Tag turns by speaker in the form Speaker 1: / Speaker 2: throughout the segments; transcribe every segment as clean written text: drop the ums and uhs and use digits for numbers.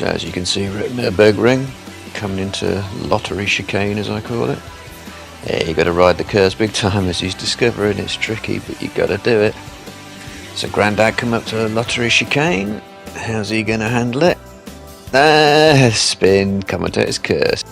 Speaker 1: So as you can see, written there, Bergring, coming into lottery chicane as I call it. Yeah, you got to ride the curves big time, as he's discovering it's tricky, but you got to do it. So Grandad come up to lottery chicane. How's he going to handle it? Spin, commentator's curse.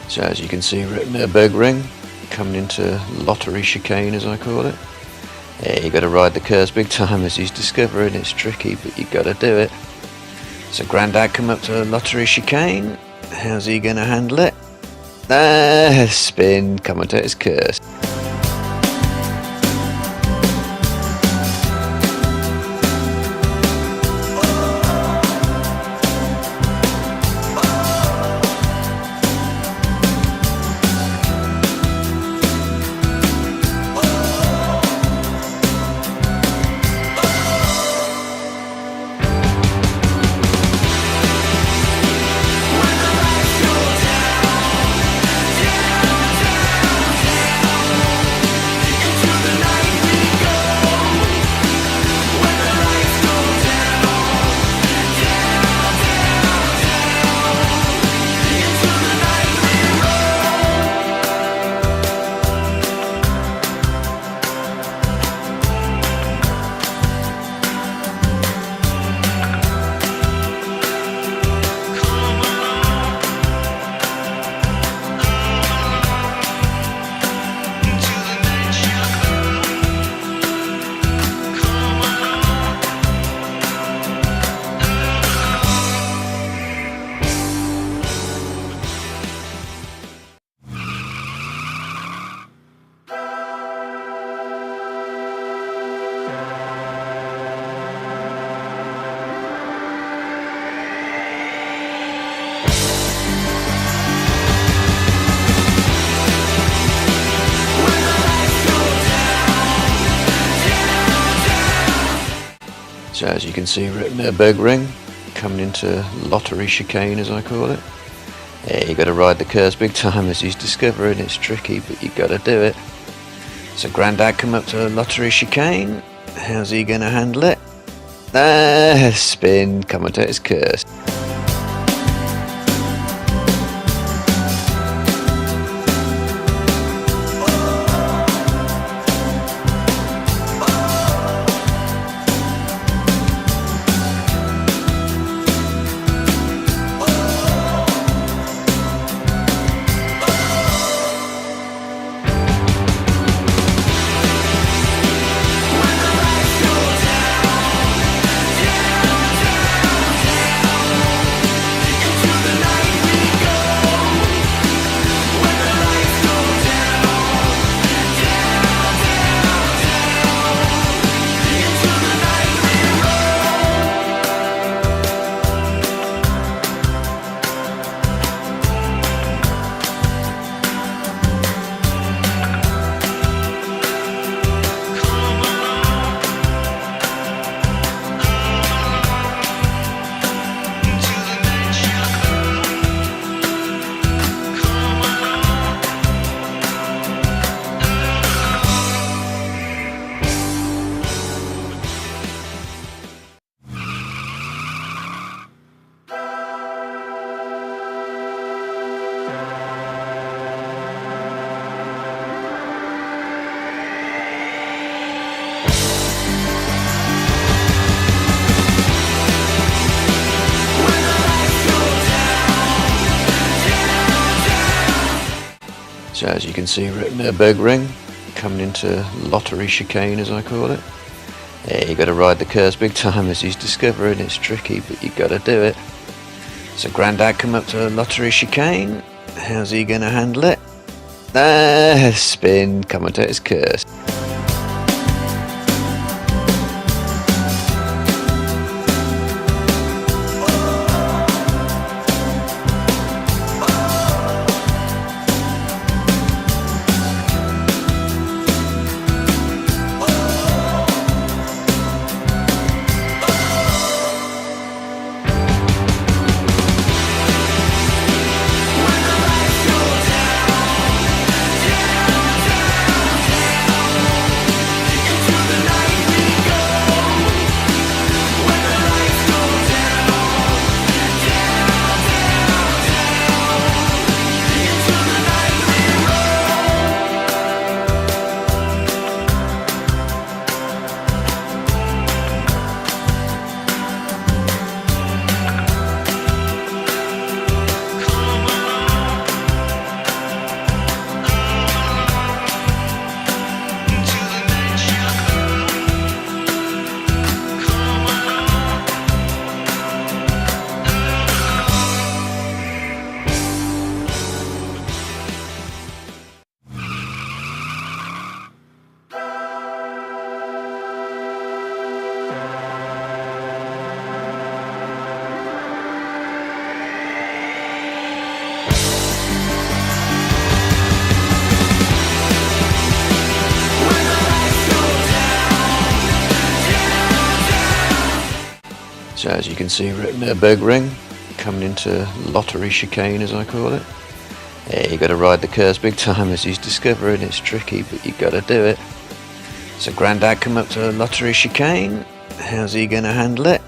Speaker 1: So as you can see, written there, Bergring, coming into lottery chicane as I call it. Yeah, you got to ride the curves big time, as he's discovering it's tricky, but you got to do it. So Grandad come up to lottery chicane. How's he going to handle it? Spin, commentator's curse. So as you can see, written there, Bergring, coming into lottery chicane as I call it. Yeah, you got to ride the curves big time, as he's discovering it's tricky, but you got to do it. So Grandad come up to lottery chicane. How's he going to handle it? Spin, commentator's curse. So as you can see, Nürburgring ring coming into lottery chicane, as I call it. Yeah, you got to ride the curves big time, as he's discovering. It's tricky, but you got to do it. So Grandad come up to lottery chicane. How's he going to handle it? Spin, commentator's curse. So as you can see, Nürburgring ring coming into lottery chicane, as I call it. Yeah, you got to ride the curves big time, as he's discovering. It's tricky, but you got to do it. So Grandad come up to lottery chicane. How's he going to handle it?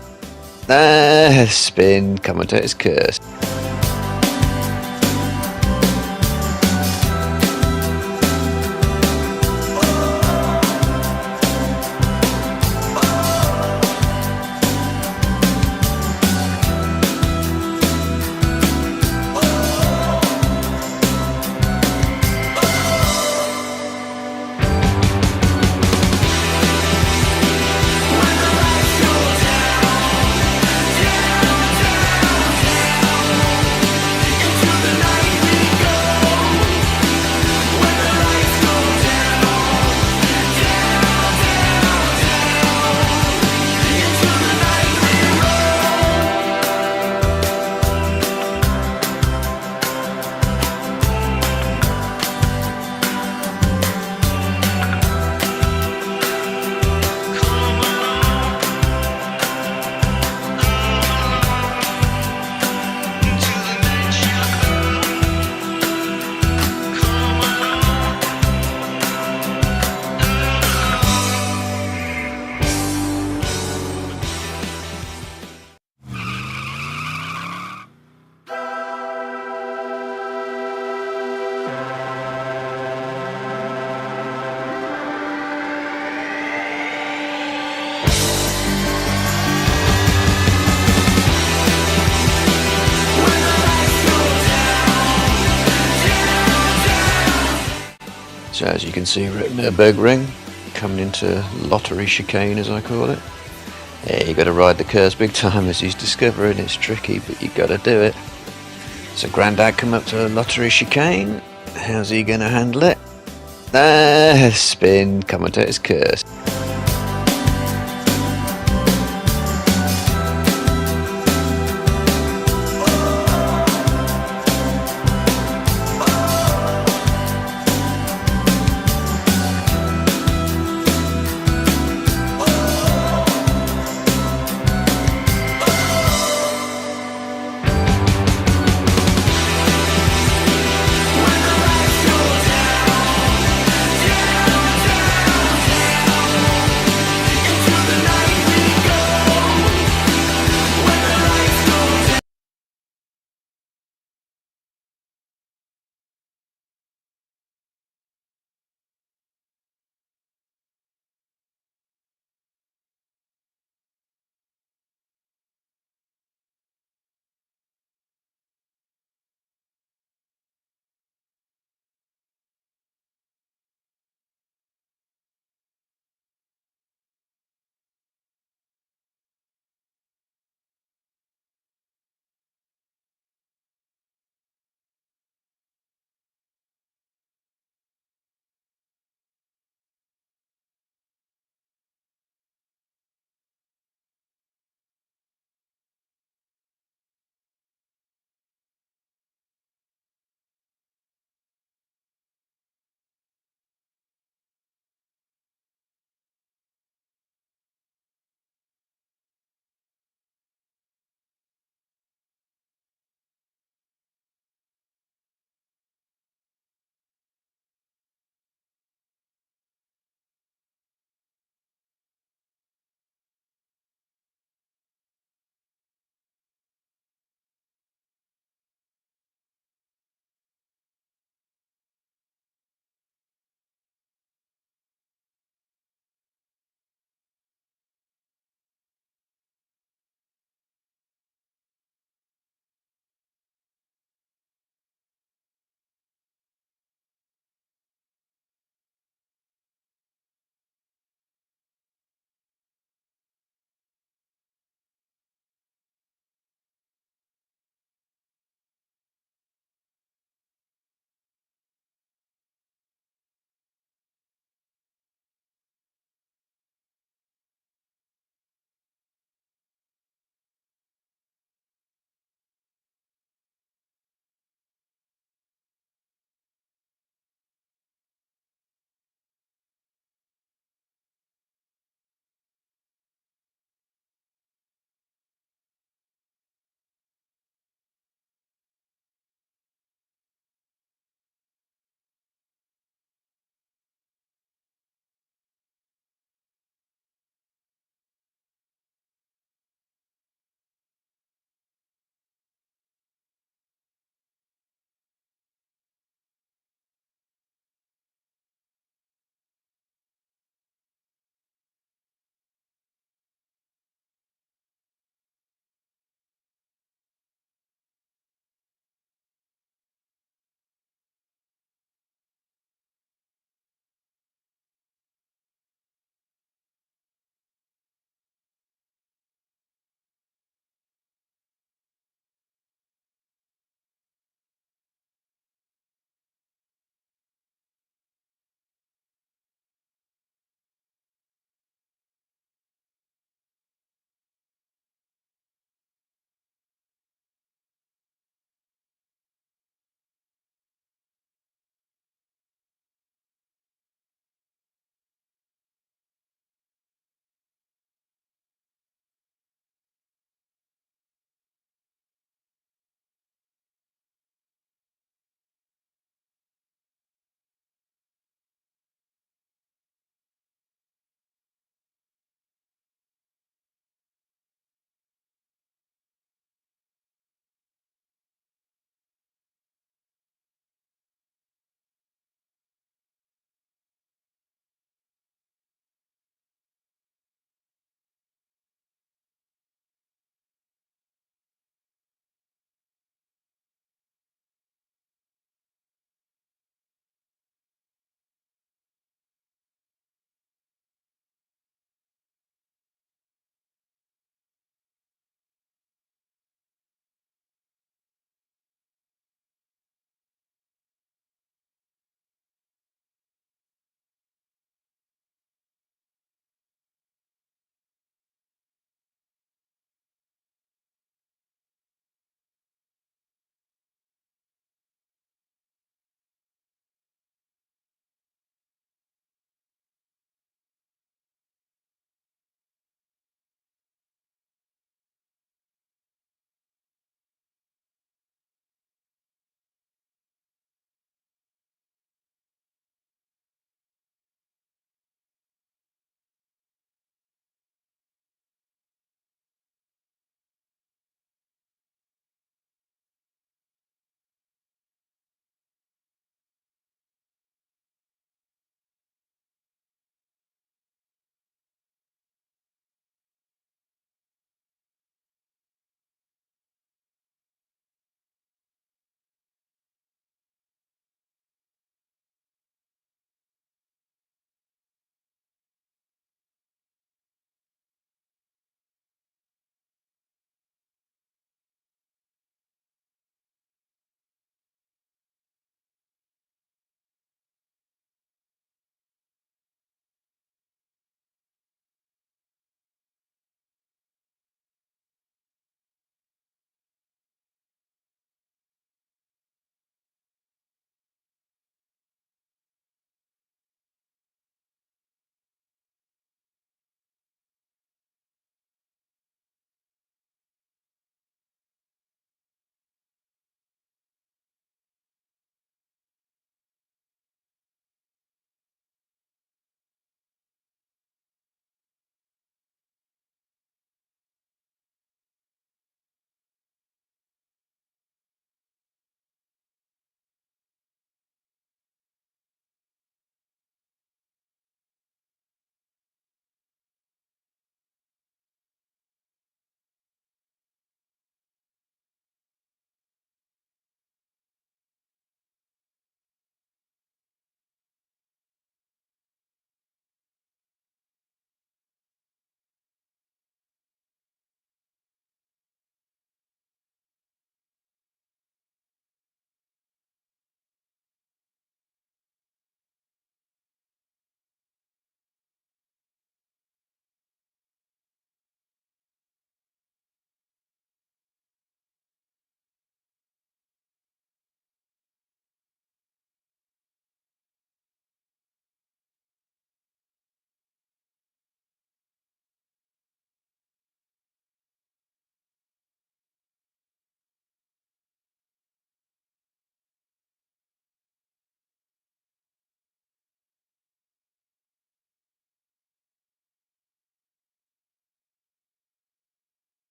Speaker 1: Spin, commentator's curse. So as you can see, Nürburgring ring coming into lottery chicane, as I call it. Yeah, you got to ride the curves big time, as he's discovering. It's tricky, but you got to do it. So Grandad come up to lottery chicane. How's he going to handle it? Spin, commentator's curse.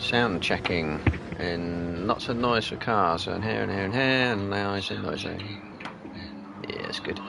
Speaker 1: Sound checking, and lots of noise for cars, and here and here and here, and now it's in noisy. Yeah, it's good.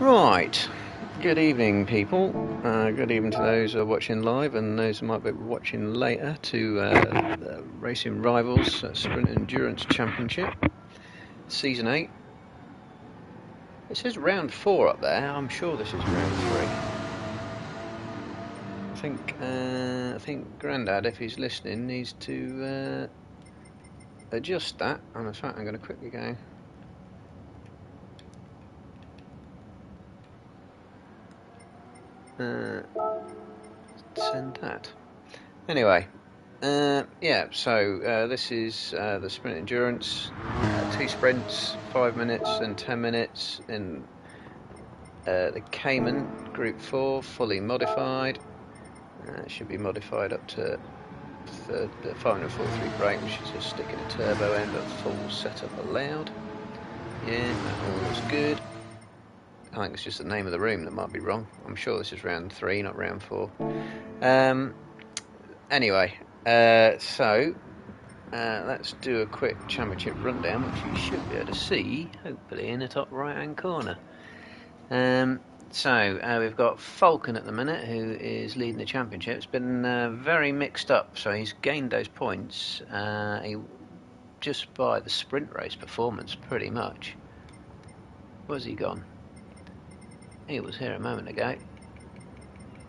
Speaker 1: Right, good evening people, good evening to those who are watching live and those who might be watching later to the Racing Rivals Sprint Endurance Championship, Season 8. It says round 4 up there, I'm sure this is round 3. I think Grandad, if he's listening, needs to adjust that, and in fact I'm going to quickly go. Send that. Anyway, yeah, so this is the sprint endurance, 2 sprints, 5 minutes and 10 minutes in the Cayman Group 4, fully modified. It should be modified up to the 543 brake, which is a stick in a turbo end, but full setup allowed. Yeah, that all looks good. I think it's just the name of the room that might be wrong. I'm sure this is round 3, not round 4. Anyway, so let's do a quick championship rundown, which you should be able to see, hopefully, in the top right-hand corner. So we've got Falcon at the minute, who is leading the championship. It's been very mixed up, so he's gained those points just by the sprint race performance, pretty much. Where's he gone? He was here a moment ago.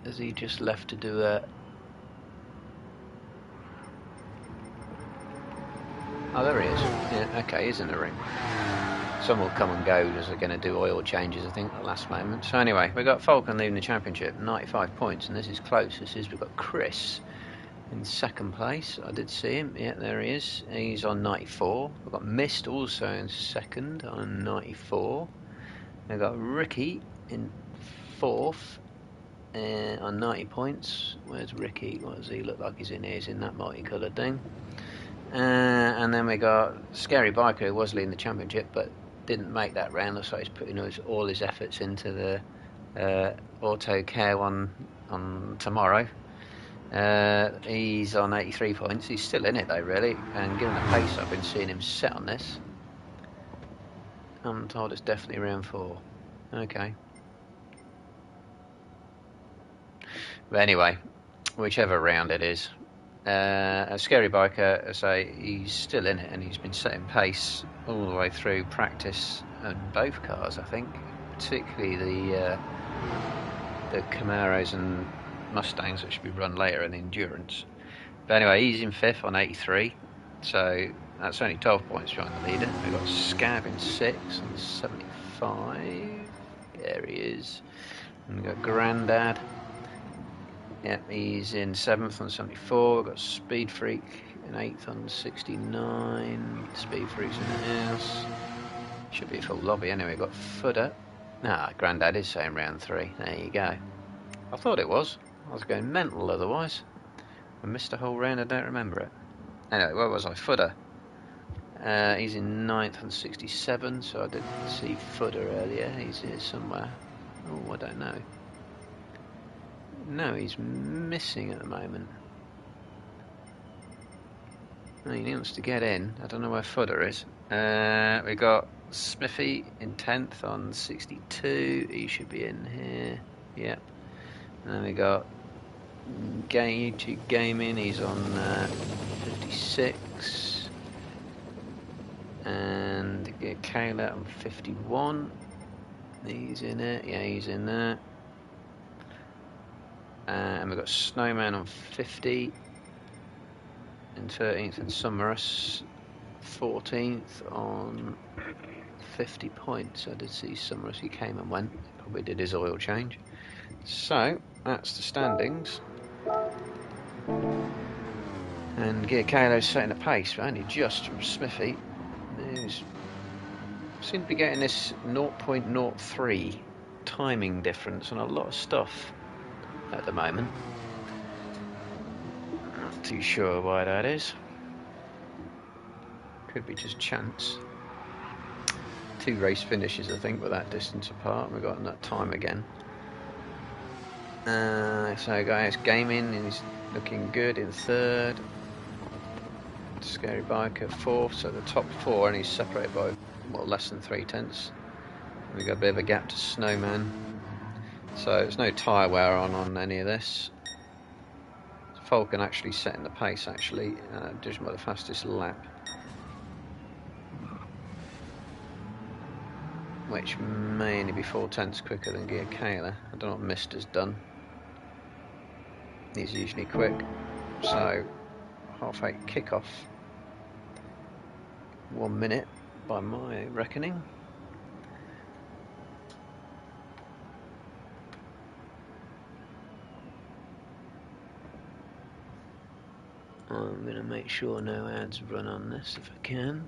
Speaker 1: Has he just left to do a... Oh, there he is. Yeah, okay, he's in the ring. Some will come and go as they're going to do oil changes, I think, at the last moment. So anyway, we've got Falcon leading the championship, 95 points, and this is close. We've got Chris in second place. I did see him. Yeah, there he is. He's on 94. We've got Mist also in second on 94. We've got Ricky in fourth on 90 points. Where's Ricky? What does he look like he's in here? He's in that multicoloured thing. And then we got Scary Biker, who was leading the championship, but didn't make that round, so he's putting all his efforts into the auto care one on tomorrow. He's on 83 points. He's still in it though, really, and given the pace I've been seeing him set on this, I'm told it's definitely round 4. Okay. But anyway, whichever round it is, a Scary Biker, I say, he's still in it, and he's been setting pace all the way through practice on both cars, I think, particularly the Camaros and Mustangs that should be run later in endurance. But anyway, he's in 5th on 83, so that's only 12 points behind the leader. We've got Scab in 6th on 75. There he is. And we've got Grandad. Yep, he's in 7th on 74. We've got Speed Freak in 8th on 69. Speed Freak's in the house. Should be a full lobby anyway. We've got Footer. Grandad is saying round 3. There you go. I thought it was. I was going mental otherwise. I missed a whole round, I don't remember it. Anyway, where was I? Footer. He's in 9th on 67, so I did see Footer earlier. He's here somewhere. Oh, I don't know. No, he's missing at the moment. He wants to get in. I don't know where Footer is. We got Smithy in 10th on 62. He should be in here. Yep. And then we got YouTube Gaming. He's on 56. And Kayla on 51. He's in it. Yeah, he's in there. And we've got Snowman on 50. In 13th, and Summerus 14th on 50 points. I did see Summerus, he came and went, probably did his oil change. So that's the standings. And Gear Kalo's setting a pace, but only just from Smithy. He seems to be getting this 0.03 timing difference on a lot of stuff at the moment. Not too sure why that is. Could be just chance. 2 race finishes, I think, with that distance apart. We've got that time again. So guys, Gaming is looking good in 3rd. Scary Biker 4th. So the top 4 only separated by less than 3 tenths. We've got a bit of a gap to Snowman. So there's no tyre wear on any of this. Falcon actually setting the pace, actually, judging by the fastest lap. Which may only be 4/10 quicker than Gear Kayla. I don't know what Mister's done. He's usually quick. So, 8:30 kickoff. 1 minute by my reckoning. I'm going to make sure no ads run on this if I can.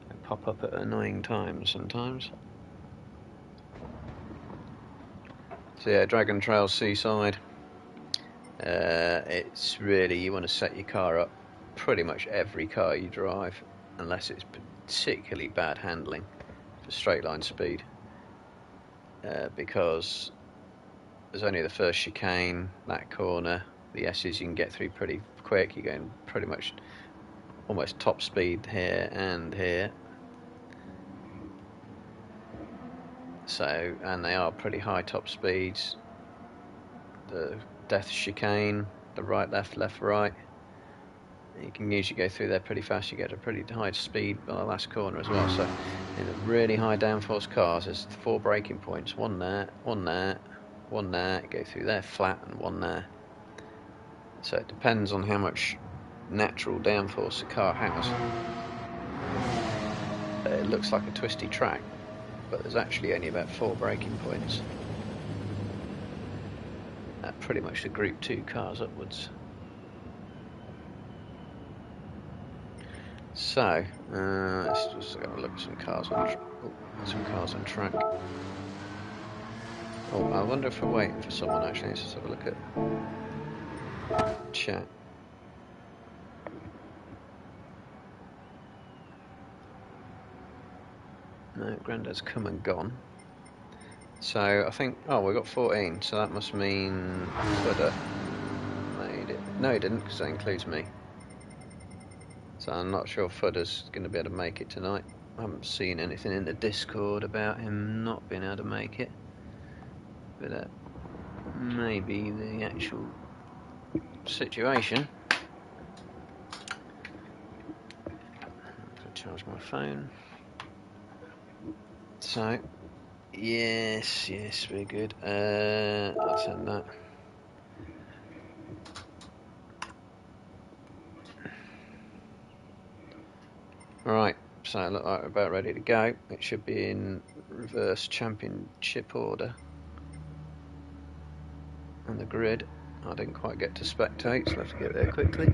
Speaker 1: They pop up at annoying times sometimes. So yeah, Dragon Trail Seaside. It's really, you want to set your car up, pretty much every car you drive, unless it's particularly bad handling for straight line speed, because there's only the first chicane, that corner, the S's you can get through pretty quick. You're going pretty much almost top speed here and here. So, and they are pretty high top speeds. The death chicane, the right, left, left, right. You can usually go through there pretty fast. You get a pretty high speed by the last corner as well. So, in the really high downforce cars, there's 4 braking points. One there, one there, one there. Go through there flat, and one there. So it depends on how much natural downforce the car has. It looks like a twisty track, but there's actually only about 4 braking points at pretty much the Group 2 cars upwards. So let's just have a look at some cars on track. Oh, I wonder if we're waiting for someone actually. Let's just have a look at chat. No, Grandad's come and gone. So I think, oh, we've got 14, so that must mean Fudder made it. No, he didn't, because that includes me. So I'm not sure Fudder's going to be able to make it tonight. I haven't seen anything in the Discord about him not being able to make it. But that may be the actual situation. I'm going to charge my phone. So, yes, we're good. I'll send that. Right, so I look like we're about ready to go. It should be in reverse championship order. And the grid, I didn't quite get to spectate, so I'll have to get there quickly.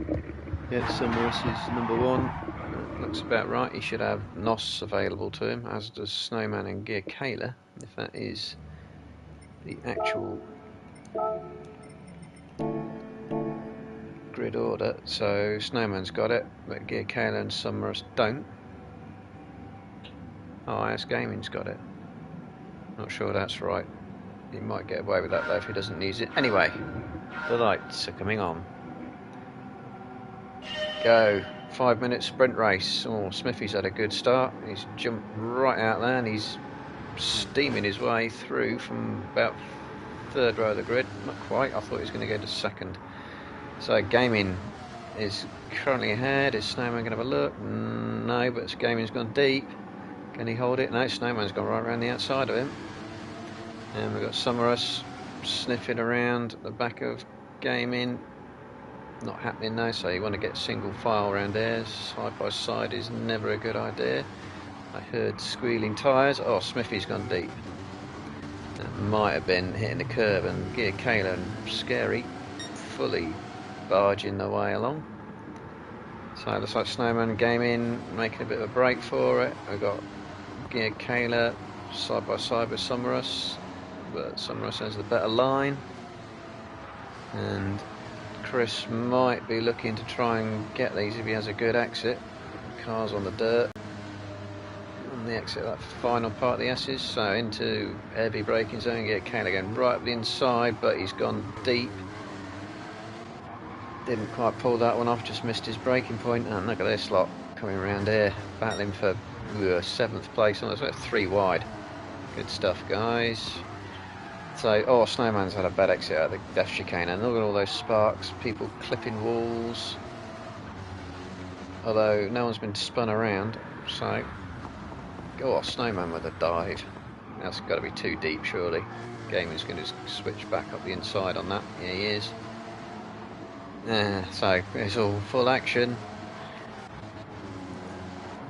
Speaker 1: Yeah, Summerus is number 1. Looks about right. He should have NOS available to him, as does Snowman and Gear Kayla, if that is the actual grid order. So Snowman's got it, but Gear Kayla and Summerus don't. Oh, IS Gaming's got it. Not sure that's right. He might get away with that though if he doesn't use it. Anyway, the lights are coming on. Go. 5-minute sprint race. Oh, Smithy's had a good start. He's jumped right out there and he's steaming his way through from about 3rd row of the grid. Not quite. I thought he was going to go to 2nd. So Gaming is currently ahead. Is Snowman going to have a look? No, but Gaming's gone deep. Can he hold it? No, Snowman's gone right around the outside of him. And we've got Summerus sniffing around at the back of Gaming. Not happening though, so you want to get single file around there. Side by side is never a good idea. I heard squealing tyres. Oh, Smithy's gone deep. That might have been hitting the curb, and Gear Kayla and Scary fully barging their way along. So it looks like Snowman Gaming making a bit of a break for it. We've got Gear Kayla side by side with Summerus, but Summerus has the better line. And Chris might be looking to try and get these if he has a good exit. Cars on the dirt. On the exit, that final part of the S's. So into heavy braking zone. Get Kayla going right up the inside, but he's gone deep. Didn't quite pull that one off, just missed his braking point. And look at this lot coming around here, battling for 7th place. Oh, that's 3 wide. Good stuff, guys. So, oh, Snowman's had a bad exit out of the death chicane, and look at all those sparks, people clipping walls. Although no one's been spun around, so oh, Snowman with a dive. That's got to be too deep, surely. Gaming's going to switch back up the inside on that. Yeah, he is. So it's all full action.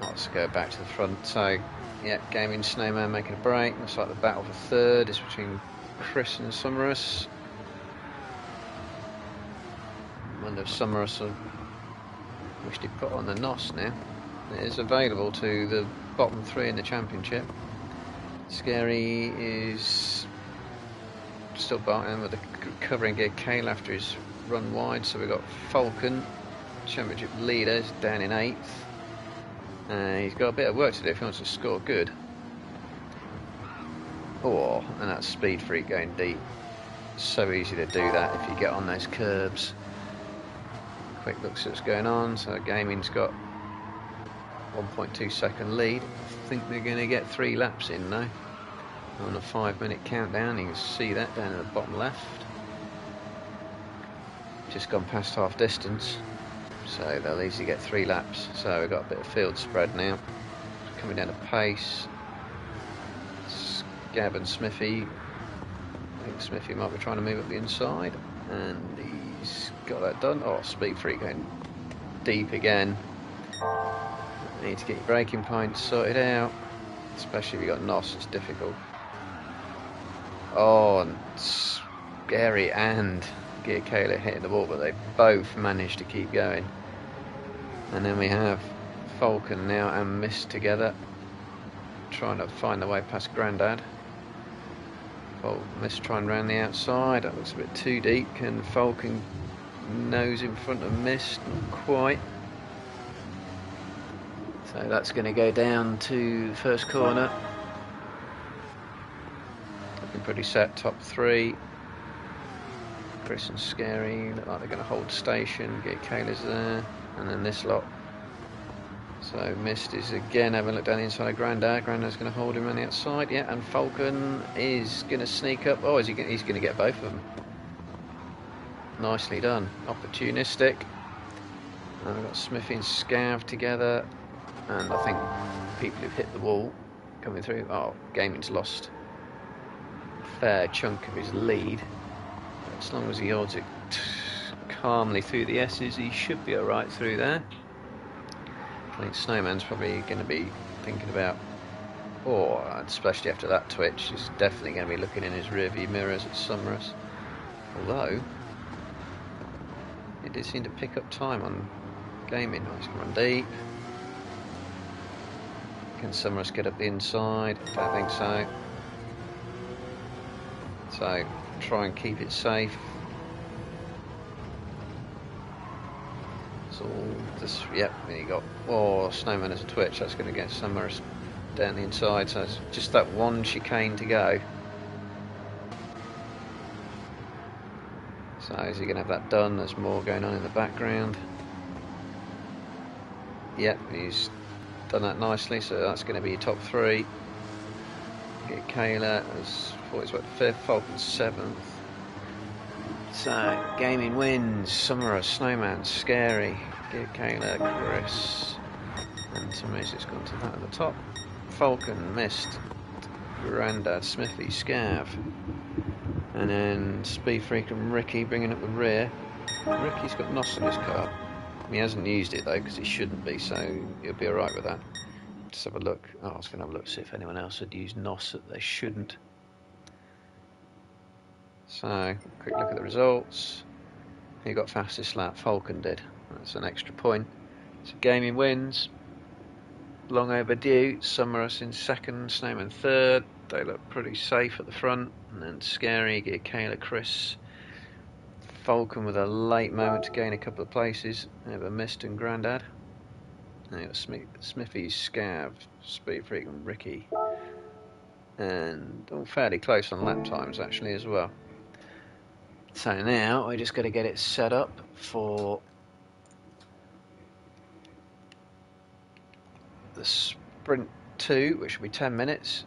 Speaker 1: Let's go back to the front. So, yeah, Gaming, Snowman making a break. Looks like the battle for third is between Chris and Summerus. I wonder if Summerus will wish to put on the NOS now. It is available to the bottom 3 in the championship. Scary is still battling with the covering gear Kale after his run wide. So we've got Falcon, championship leader, is down in 8th. He's got a bit of work to do if he wants to score good. Oh, and that's Speed Freak going deep. So easy to do that if you get on those curbs. Quick looks at what's going on. So Gaming's got 1.2 second lead. I think they're going to get 3 laps in now. On a 5-minute countdown, you can see that down in the bottom left. Just gone past half distance, so they'll easily get 3 laps. So we've got a bit of field spread now. Coming down to pace. Gab and Smithy. I think Smithy might be trying to move up the inside, and he's got that done. Oh, Speed Freak going deep again. Need to get your braking points sorted out, especially if you've got NOS, it's difficult. Oh, and Scary and Gear Kayla hitting the wall, but they both managed to keep going. And then we have Falcon now and Mist together, trying to find their way past Grandad. Mist trying round the outside, that looks a bit too deep. Can Falcon nose in front of Mist? Not quite. So that's going to go down to the first corner. Looking pretty set, top 3. Chris and Scary look like they're going to hold station. Get Kayla's there, and then this lot. So Mist is again having a look down the inside of Grandad. Grandad's going to hold him on the outside, yeah. And Falcon is going to sneak up. Oh, he's going to get both of them. Nicely done, opportunistic. And we've got Smithy and Scav together. And I think people who've hit the wall coming through. Oh, Gaming's lost a fair chunk of his lead. As long as he holds it calmly through the S's, he should be alright through there. I think Snowman's probably going to be thinking about, especially after that twitch, he's definitely going to be looking in his rearview mirrors at Summerus. Although, it did seem to pick up time on Gaming. He's going to run deep. Can Summerus get up the inside? Don't think so. So, try and keep it safe. It's all this, yep, there you go. Snowman has a twitch, that's going to get Summerus down the inside, so it's just that one chicane to go. So is he going to have that done? There's more going on in the background. Yep, he's done that nicely, so that's going to be your top 3. Get Kayla as 5th, Falcon 7th. So Gaming wins. Summerus, Snowman, Scary, Get Kayla, Chris, and some music's gone to that at the top. Falcon, Mist, Grandad, Smithy, Scav, and then Speed Freak and Ricky bringing up the rear. Ricky's got NOS in his car. He hasn't used it though because he shouldn't be, so he'll be alright with that. Just have a look. I was going to have a look to see if anyone else had used NOS that they shouldn't. So, quick look at the results. Who got fastest lap? Falcon did. That's an extra point. So Gaming wins. Long overdue. Summerus in 2nd, Snowman 3rd. They look pretty safe at the front. And then Scary, get Kayla, Chris. Falcon with a late moment to gain a couple of places. Over Mist and Grandad. And you've got Smithy, Scav, Speed Freak and Ricky. And all fairly close on lap times actually as well. So now we just got to get it set up for the sprint 2, which will be 10 minutes.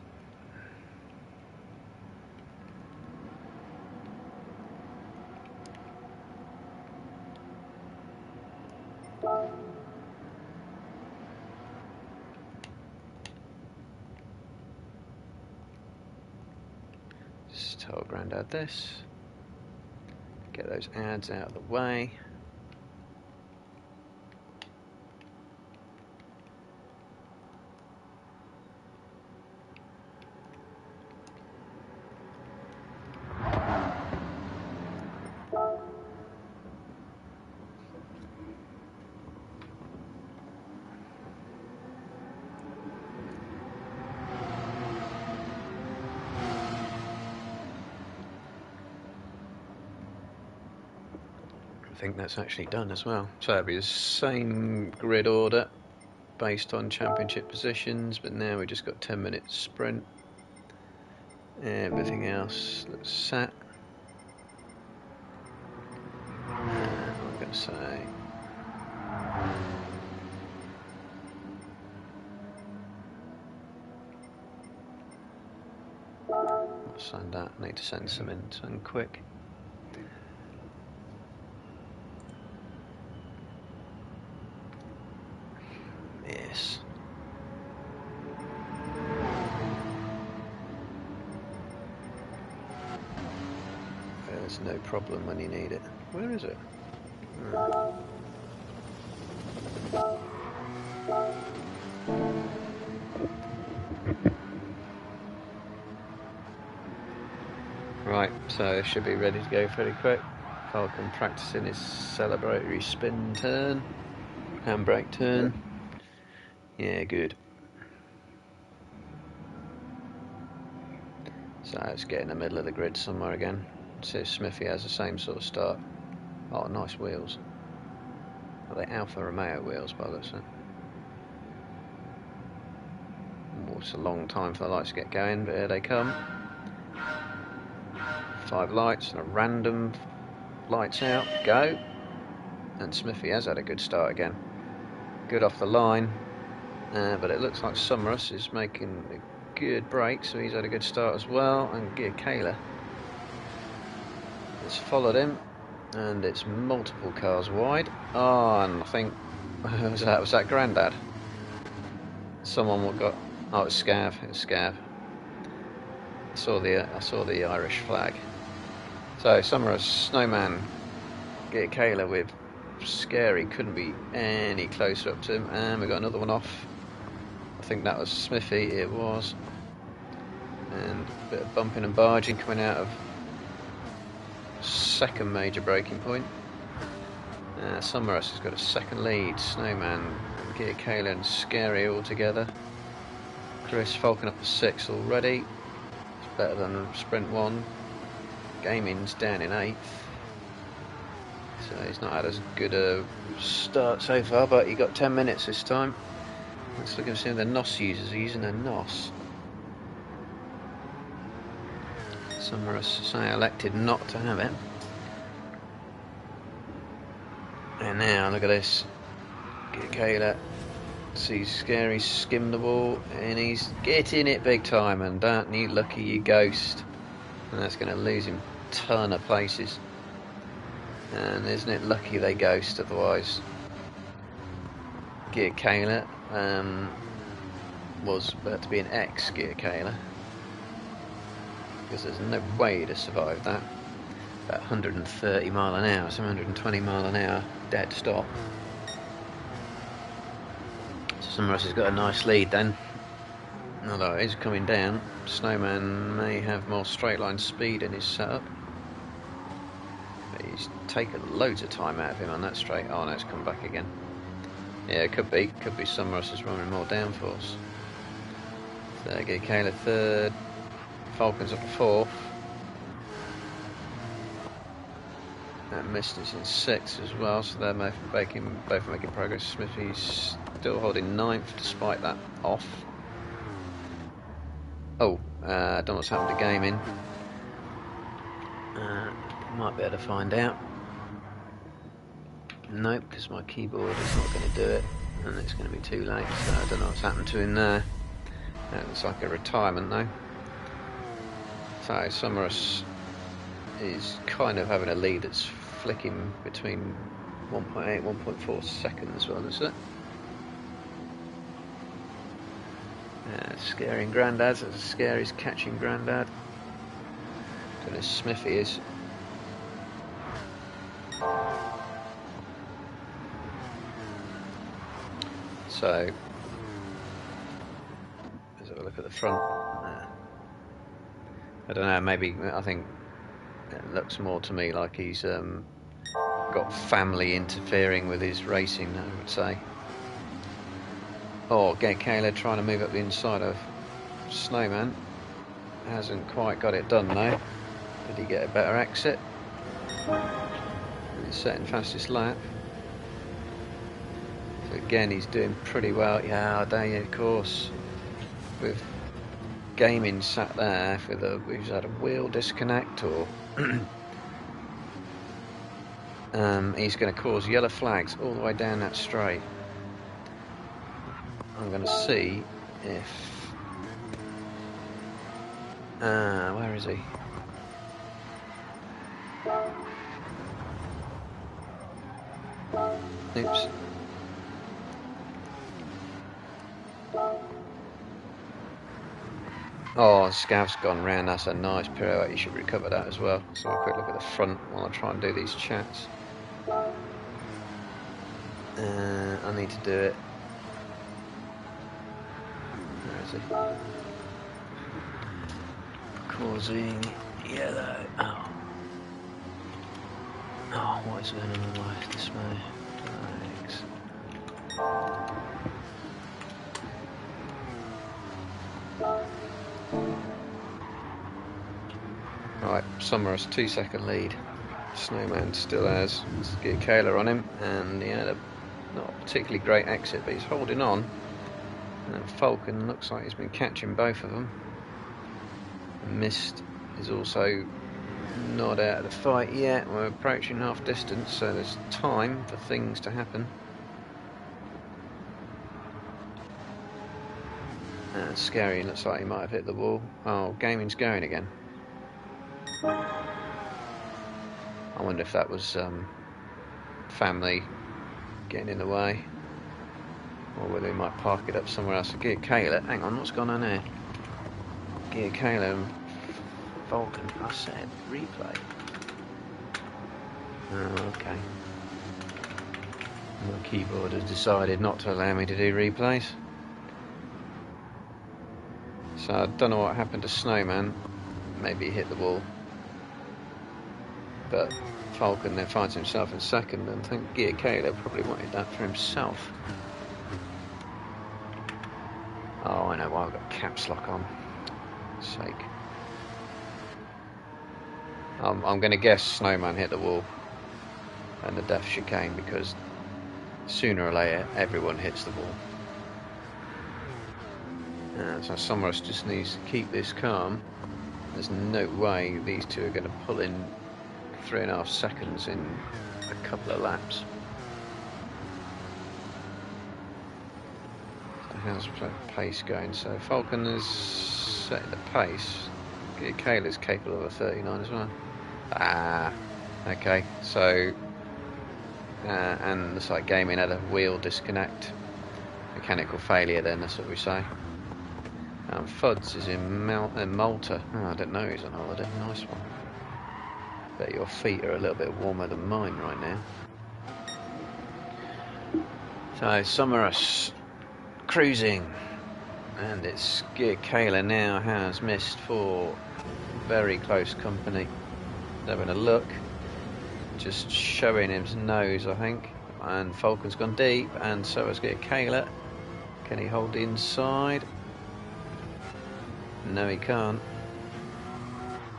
Speaker 1: Just tell Grandad this. Get those ads out of the way. I think that's actually done as well. So it'll be the same grid order based on championship positions, but now we've just got 10 minutes sprint. Everything else looks set. I'm going to say I'll send that. I need to send some in, send quick. Yes. There's no problem when you need it. Where is it? Right, so it should be ready to go pretty quick. Falcon practicing his celebratory spin turn, handbrake turn. Yeah, good. So let's get in the middle of the grid somewhere again. See if Smithy has the same sort of start. Oh, nice wheels. Are they Alfa Romeo wheels by the looks of it? Oh, it's a long time for the lights to get going, but here they come. 5 lights and a random lights out, go. And Smithy has had a good start again. Good off the line, but it looks like Summerus is making a good break, so he's had a good start as well. And Gear Kayla has followed him, and it's multiple cars wide. Oh, and I think was that Grandad? Someone got. Oh, it's Scav. It's Scav. I saw the Irish flag. So Summerus, Snowman, Gear Kayla with Scary couldn't be any closer up to him, and we got another one off. I think that was Smithy. It was, and a bit of bumping and barging coming out of second major braking point. Summerus has got a second lead. Snowman, Gear Kayla and Scary all together. Chris Falcon up to 6 already. It's better than Sprint 1. Gaming's down in 8th. So he's not had as good a start so far, but he got 10 minutes this time. Let's look and see the NOS users are using a NOS. Summerus say elected not to have it. And now look at this. Kayla sees Scary skim the ball, and he's getting it big time. And aren't you lucky, you ghost? And that's going to lose him a ton of places. And isn't it lucky they ghost? Otherwise, Gear Kayla was about to be an ex-Gear Kayla, because there's no way to survive that. About 130 mile an hour, so 120 mile an hour, dead stop. So Summerus has got a nice lead then. Although it is coming down, Snowman may have more straight line speed in his setup. But he's taken loads of time out of him on that straight. Oh no, it's come back again. Yeah, it could be Summerus is running more downforce. So Gear Kayla 3rd, Falcon's up to 4th. And Mist is in 6th as well, so they're both making progress. Smithy's still holding 9th despite that off. Oh, I don't know what's happened to gaming. Might be able to find out. Nope, because my keyboard is not going to do it. and it's going to be too late, so I don't know what's happened to him there. That looks like a retirement though. So Summerus is kind of having a lead that's flicking between 1.8 1.4 seconds, well, is it? Scaring Grandad's as scary as catching Grandad. Don't know if Smithy is. So let's have a look at the front. I don't know, maybe I think it looks more to me like he's got family interfering with his racing, I would say. Oh, get Kayla trying to move up the inside of Snowman. Hasn't quite got it done though. Did he get a better exit? He's setting fastest lap. So again, he's doing pretty well. Yeah, there, of course. With Gaming sat there with he's had a wheel disconnect, or he's going to cause yellow flags all the way down that straight. I'm going to see if where is he? Oops. Oh, Scav's gone round. That's a nice pirouette. You should recover that as well. So a quick look at the front while I try and do these chats. I need to do it. Where is he? Causing yellow. Oh. Oh, what is going on in my display? Thanks. Right, Summerus 2-second lead. Snowman still has. Let's get Kayla on him, and he had a not particularly great exit, but he's holding on. And then Falcon looks like he's been catching both of them. Mist is also not out of the fight yet. We're approaching half distance, so there's time for things to happen. And Scary looks like he might have hit the wall. Oh, Gaming's going again. I wonder if that was family getting in the way, or whether he might park it up somewhere else. Gear Kayla, hang on, what's gone on here? Gear Kayla and Falcon, I said replay. Oh, okay. My keyboard has decided not to allow me to do replays. So I don't know what happened to Snowman. Maybe he hit the wall. But Falcon then finds himself in second, and I think Gear Kayla probably wanted that for himself. Oh, I know why I've got caps lock on. Sake. I'm going to guess Snowman hit the wall and the death chicane, because sooner or later everyone hits the wall. So Summerus just needs to keep this calm. There's no way these two are going to pull in 3.5 seconds in a couple of laps. So how's the pace going? So Falcon is setting the pace. Kayla's capable of a 39 as well. Ah, okay. So and looks like Gaming had a wheel disconnect, mechanical failure. Then that's what we say. Fuds is in Malta. Oh, I didn't know he was on holiday. Nice one. Bet your feet are a little bit warmer than mine right now. So Summerus cruising, and it's Gear Kayla now has missed for very close company. Having a look, just showing his nose, I think. And Falcon's gone deep, and so has Gear Kayla. Can he hold the inside? No, he can't.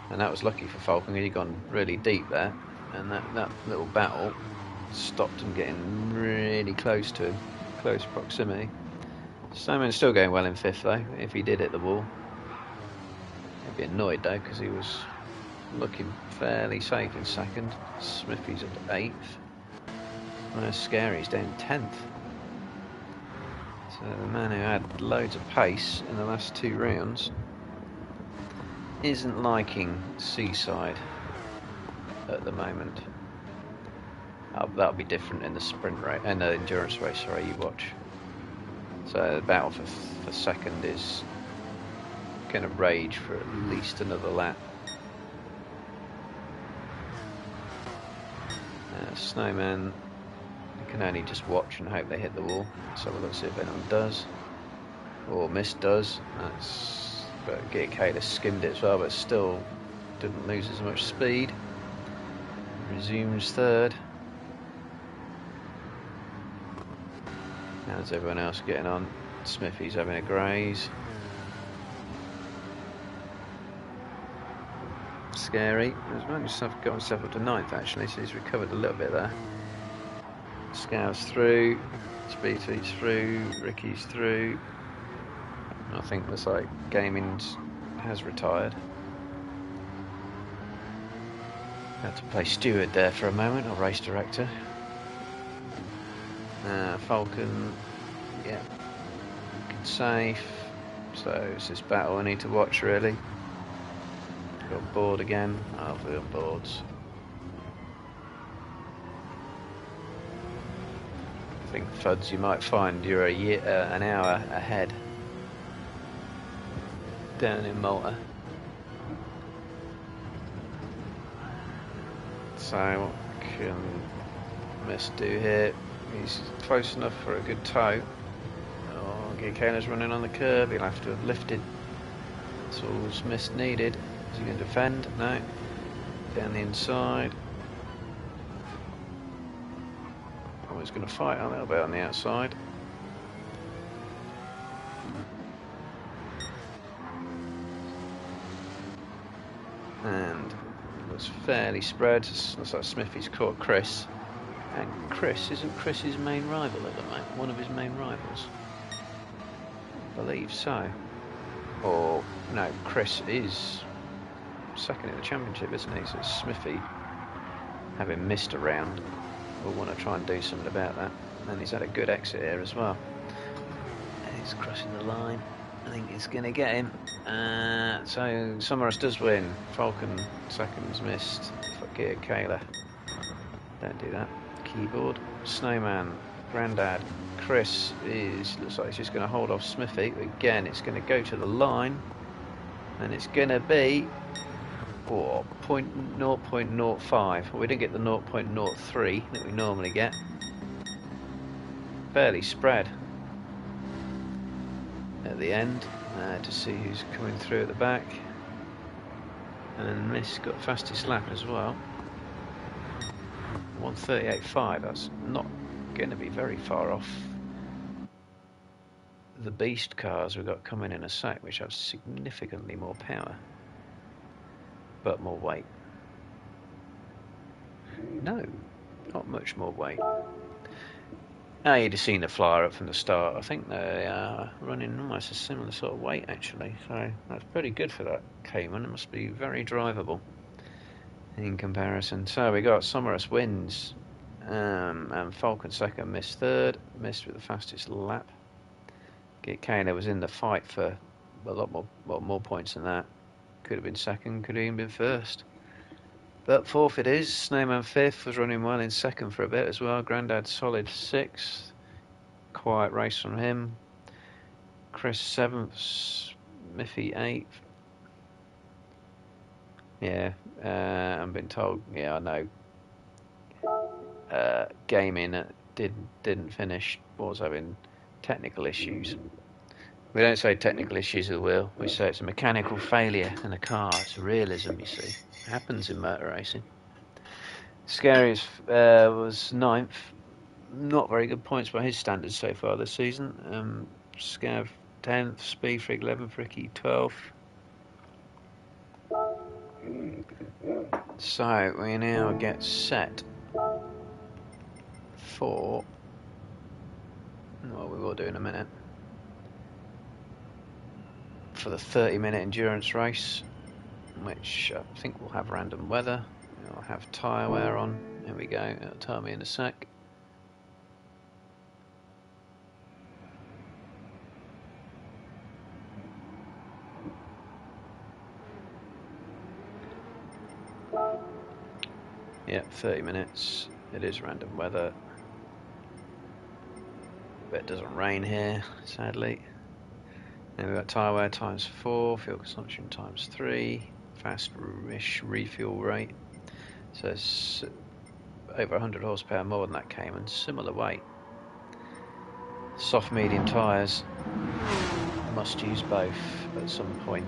Speaker 1: And that was lucky for Falcon. He'd gone really deep there, and that little battle stopped him getting really close to him, close proximity. Snowman's still going well in 5th though. If he did hit the wall, he'd be annoyed though, because he was looking fairly safe in 2nd. Smithy's at 8th. Scary's down 10th. So the man who had loads of pace in the last 2 rounds isn't liking Seaside at the moment. That'll be different in the sprint race and the endurance race. Sorry, you watch. So the battle for second is going to rage for at least another lap. Snowman, you can only just watch and hope they hit the wall. So let's see if anyone does, or Mist does. But Kayla skimmed it as well, but still didn't lose as much speed. Resumes third. How's everyone else getting on? Smithy's having a graze. Scary. He's managed to got himself up to 9th actually, so he's recovered a little bit there. Scow's through. Speed Feet's through. Ricky's through. I think looks like Gaming has retired. Had to play steward there for a moment, or race director. Falcon, yeah, good safe. So it's this battle I need to watch really. Got bored again. Oh, we're on boards. I think Fuds, you might find you're an hour ahead down in Malta. So what can Miss do here? He's close enough for a good toe. Oh, Gikana's running on the curb. He'll have to have lifted. That's all Miss needed. Is he going to defend? No. Down the inside. Oh, he's going to fight a little bit on the outside. And it was fairly spread. Looks like Smithy's caught Chris. And isn't Chris his main rival at the moment? One of his main rivals? I believe so. Or, no, Chris is second in the championship, isn't he? So it's Smithy, having missed a round, will want to try and do something about that. And he's had a good exit here as well. And he's crossing the line. I think it's going to get him. So Summerus does win. Falcon seconds missed. Gear Kayla. Don't do that. Keyboard. Snowman. Grandad. Chris looks like he's just going to hold off Smithy. Again, it's going to go to the line. And it's going to be 0.05. We didn't get the 0.03 that we normally get. Fairly spread at the end to see who's coming through at the back. And then Miss got fastest lap as well. 1:38.5. That's not going to be very far off the beast cars we've got coming in a sec, which have significantly more power but more weight. No, not much more weight. You'd have seen the flyer up from the start. I think they are running almost a similar sort of weight actually, so that's pretty good for that Cayman. It must be very drivable in comparison. So we got Summerus wins, and Falcon second, Missed third, Missed with the fastest lap. Kayla was in the fight for a lot more points than that. Could have been second, could have even been first. But fourth it is. Snowman fifth, was running well in second for a bit as well. Grandad solid sixth. Quiet race from him. Chris seventh. Miffy eighth. Yeah, I'm being told. Yeah, I know. Gaming didn't finish. Was having technical issues. We don't say technical issues of the wheel. We say it's a mechanical failure in the car. It's realism, you see. It happens in motor racing. Scariest was ninth. Not very good points by his standards so far this season. Scav 10th, Speed Freak 11th, Ricky 12th. So we now get set for what we will do in a minute. For the 30-minute endurance race, which I think will have random weather. It'll have tyre wear on. Here we go. It'll tell me in a sec. Yep, 30 minutes. It is random weather. But it doesn't rain here, sadly. Then we've got tyre wear times 4, fuel consumption times 3, fast-ish refuel rate. So it's over 100 horsepower more than that Cayman, similar weight. Soft medium tyres, must use both at some point.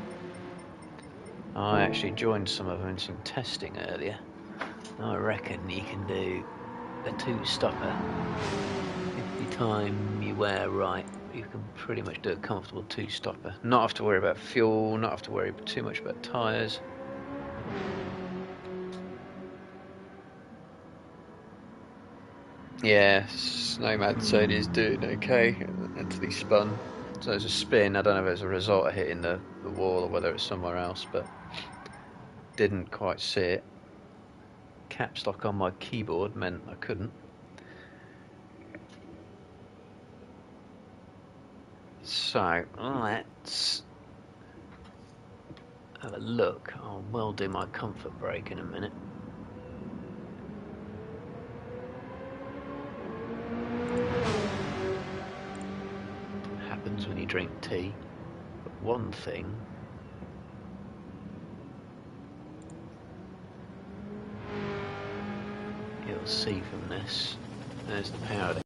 Speaker 1: I actually joined some of them in some testing earlier. I reckon you can do a 2-stopper. If you time your wear right, you can pretty much do a comfortable 2-stopper. Not have to worry about fuel, not have to worry too much about tyres. Yeah, Snowman said he's doing okay until he spun. So there's a spin. I don't know if it's a result of hitting the wall or whether it's somewhere else, but didn't quite see it. Caps lock on my keyboard meant I couldn't. So let's have a look. I will do my comfort break in a minute. Happens when you drink tea. But one thing you'll see from this, there's the power of the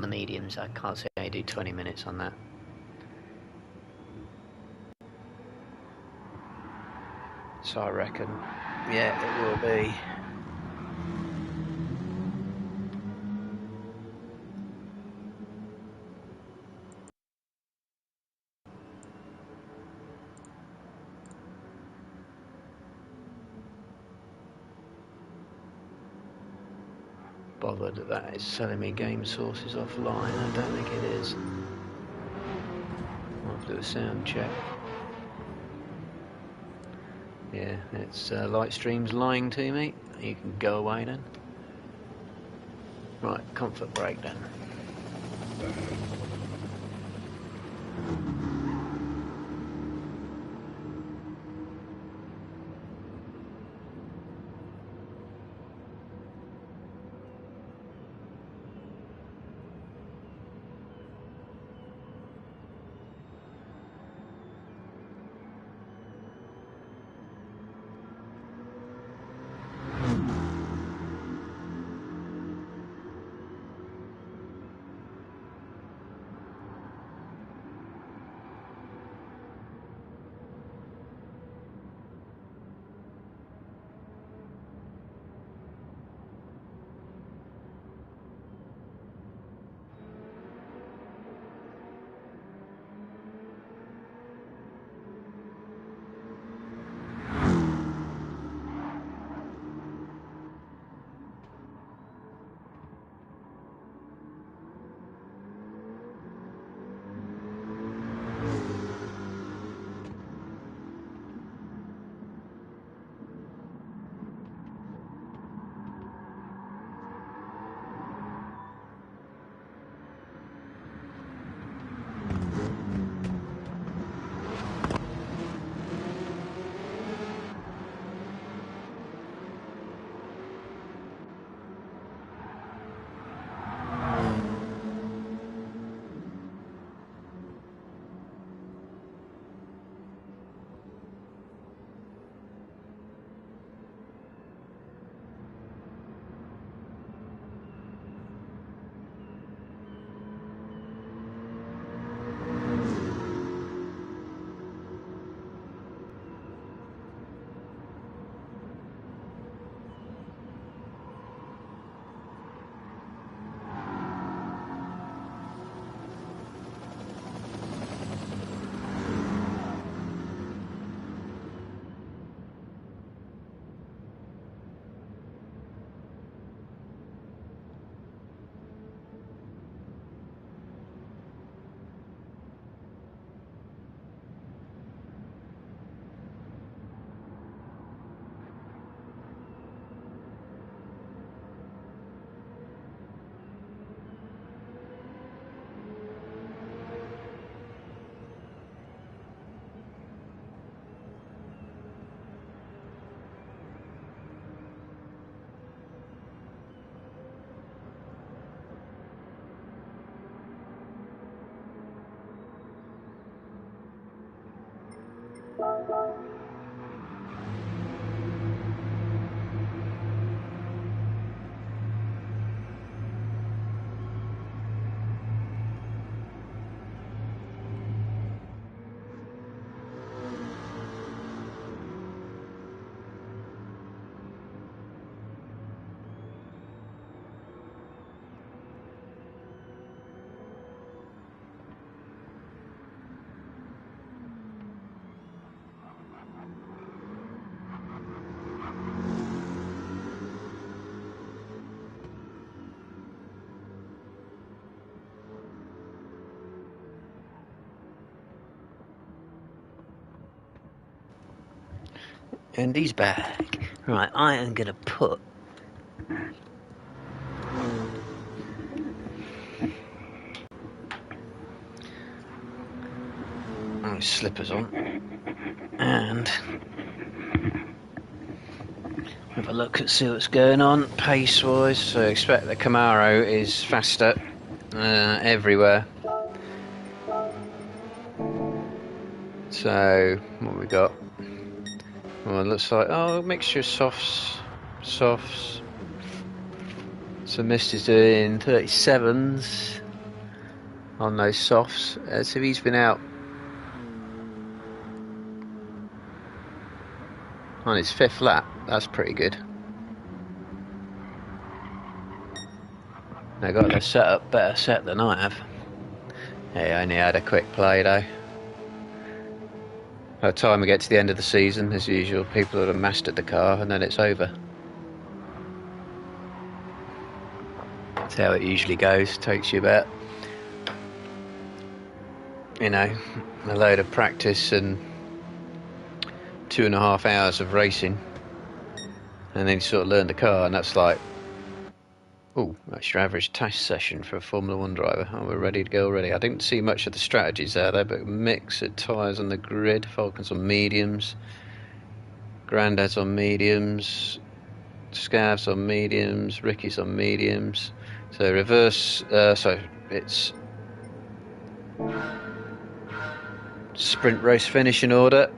Speaker 1: mediums. I can't say I do 20 minutes on that. So I reckon, yeah, it will be. Bothered that it's selling me game sources offline. I don't think it is. I'll have to do a sound check. Yeah, it's Lightstream's lying to me. You can go away then. Right, comfort break then. And he's back. Right, I am going to put my slippers on and have a look and see what's going on pace wise. So expect the Camaro is faster everywhere. So what we got? Well, it looks like a mixture of softs. So Mist is doing 37s on those softs. So he's been out on his 5th lap. That's pretty good. They got their setup better set than I have. He only had a quick play though. By the time we get to the end of the season, as usual, people would have mastered the car and then it's over. That's how it usually goes. Takes you about, a load of practice and 2.5 hours of racing, and then you sort of learn the car, and that's like, that's your average test session for a Formula 1 driver. Oh, we're ready to go already. I didn't see much of the strategies there, though, but mix of tyres on the grid, Falcons on mediums, Grandad's on mediums, Scavs on mediums, Ricky's on mediums. So reverse, so it's sprint race finish in order.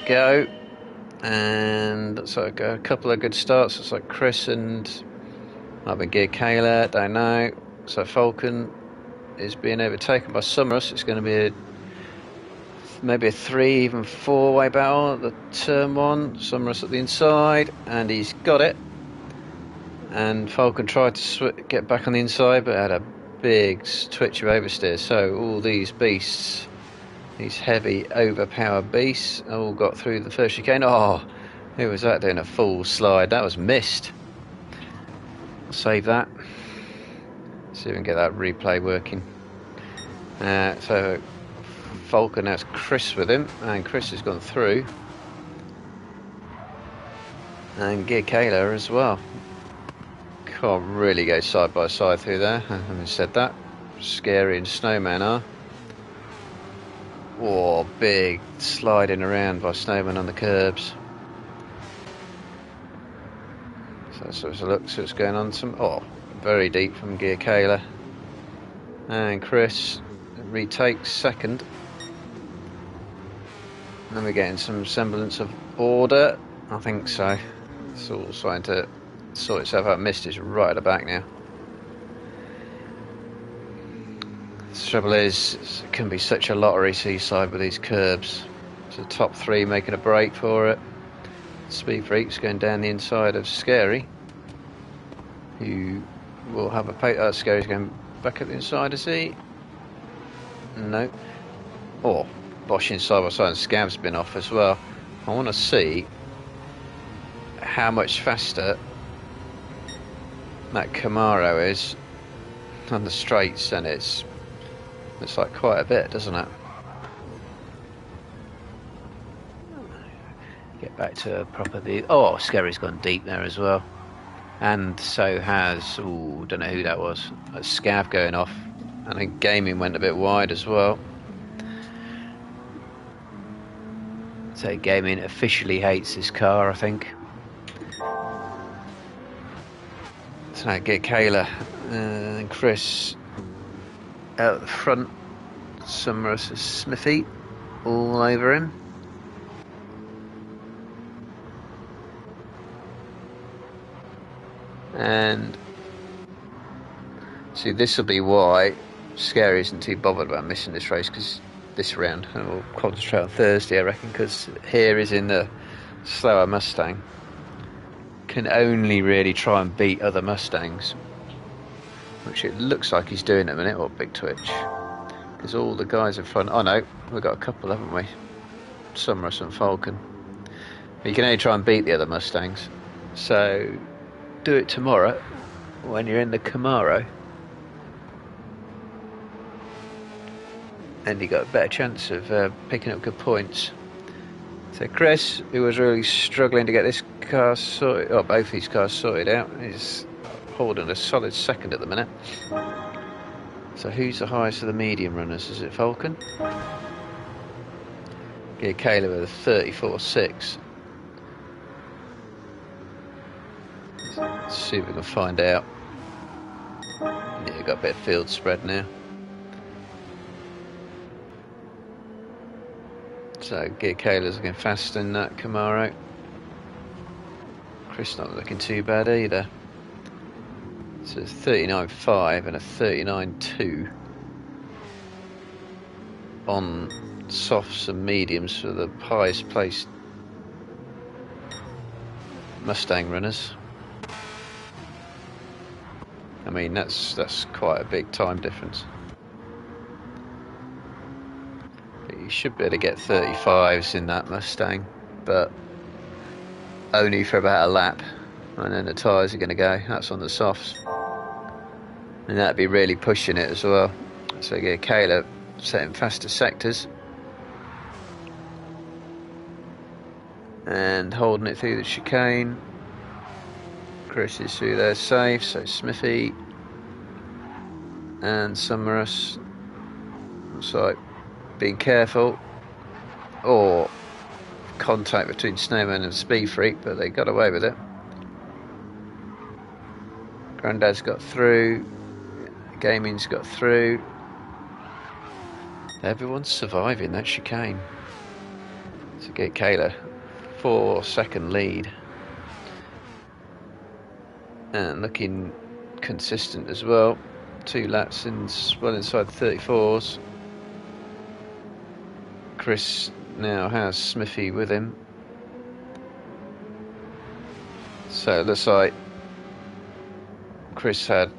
Speaker 1: Go. And looks like a couple of good starts. Looks like Chris and might be Gear Kayla, don't know. So Falcon is being overtaken by Summerus. It's going to be maybe a 3, even 4-way battle at the turn 1. Summerus at the inside, and he's got it. And Falcon tried to get back on the inside, but had a big twitch of oversteer. So all these beasts, these heavy, overpowered beasts, all got through the first chicane. Oh, who was that doing a full slide? That was Mist. Save that. See if we can get that replay working. So Falcon, that's Chris with him, and Chris has gone through, and Gear Kayla as well. Can't really go side by side through there. Having said that, Scary and Snowman are. Oh, big sliding around by Snowman on the curbs. So let's look, see what's going on. Very deep from Gear Kayla. And Chris retakes second. And then we're getting some semblance of order. I think so. It's all starting to sort itself out. Mist is right at the back now. The trouble is, it can be such a lottery seaside with these curbs. So the top 3 making a break for it. Speed Freak's going down the inside of Scary, who will have a Scary's going back up the inside, is he? No. Bosch side by side, and Scav's been off as well. I want to see how much faster that Camaro is on the straights, and it's like quite a bit, doesn't it? Get back to a proper view. Scary's gone deep there as well. And so has, don't know who that was. That's Scav going off. I think Gaming went a bit wide as well. So Gaming officially hates this car, I think. So now get Kayla and Chris out the front. Summerus is Smithy. all over him. And see, this will be why Scary isn't too bothered about missing this race, because this round, and we'll concentrate on Thursday, I reckon, because here is in the slower Mustang, can only really try and beat other Mustangs, which it looks like he's doing at the minute. Or Big Twitch, because all the guys in front. Oh no, we've got a couple, haven't we? Summerus and Falcon. But you can only try and beat the other Mustangs, so do it tomorrow when you're in the Camaro, and you got a better chance of picking up good points. So Chris, who was really struggling to get this car sorted, or both these cars sorted out, is holding a solid second at the minute. So who's the highest of the medium runners? Is it Falcon? Yeah, Caleb with a 34.6. Let's see if we can find out. Yeah, we've got a bit of field spread now. So Gear Caleb's looking faster than that Camaro. Chris not looking too bad either. So it's 39.5 and a 39.2 on softs and mediums for the highest placed Mustang runners. I mean, that's quite a big time difference. But you should be able to get 35s in that Mustang, but only for about a lap, and then the tyres are going to go. That's on the softs, and that'd be really pushing it as well. So yeah, Caleb setting faster sectors and holding it through the chicane. Chris is through there safe, so Smithy and Summerus. So being careful, or contact between Snowman and Speed Freak, but they got away with it. Grandad's got through, Gaming's got through. Everyone's surviving that chicane. So get Kayla 4-second lead. And looking consistent as well. 2 laps in, well inside the 34s. Chris now has Smithy with him. So it looks like Chris had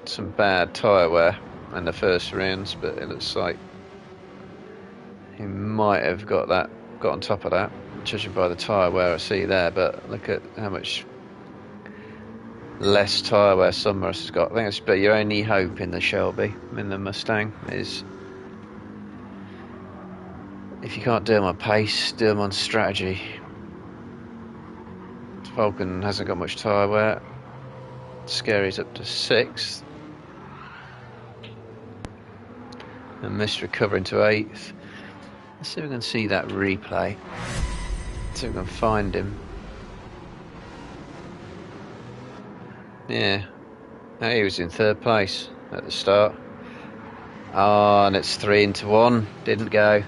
Speaker 1: some bad tyre wear in the first rounds, but it looks like he might have got on top of that, judging by the tyre wear I see there. But look at how much less tyre wear Summerus has got. I think that's your only hope in the Shelby, in the Mustang, is if you can't do them on pace, do them on strategy. Falcon hasn't got much tyre wear. Scary's up to 6th. And Mist recovering to 8th. Let's see if we can see that replay. See if we can find him. Yeah. He was in 3rd place at the start. Oh, and it's 3 into 1. Didn't go.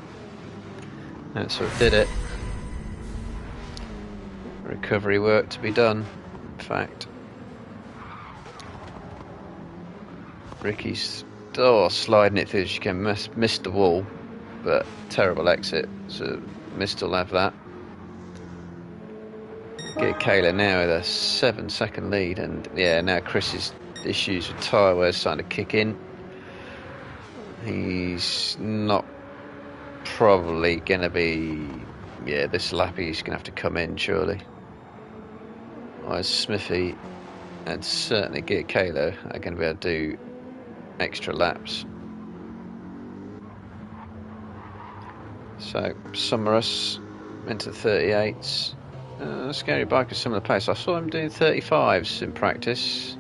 Speaker 1: That's what did it. Recovery work to be done, in fact. Ricky's sliding it through. She can miss the wall, but terrible exit. So Mist will have that. Get Kayla now with a 7-second lead, and yeah, now Chris's issues with tyre wear starting to kick in. He's not probably going to be. Yeah, this lap he's going to have to come in surely. Whereas Smithy and certainly Gear Kayla are going to be able to do extra laps. So Summerus into 38s. Scary Biker similar pace. I saw him doing 35s in practice,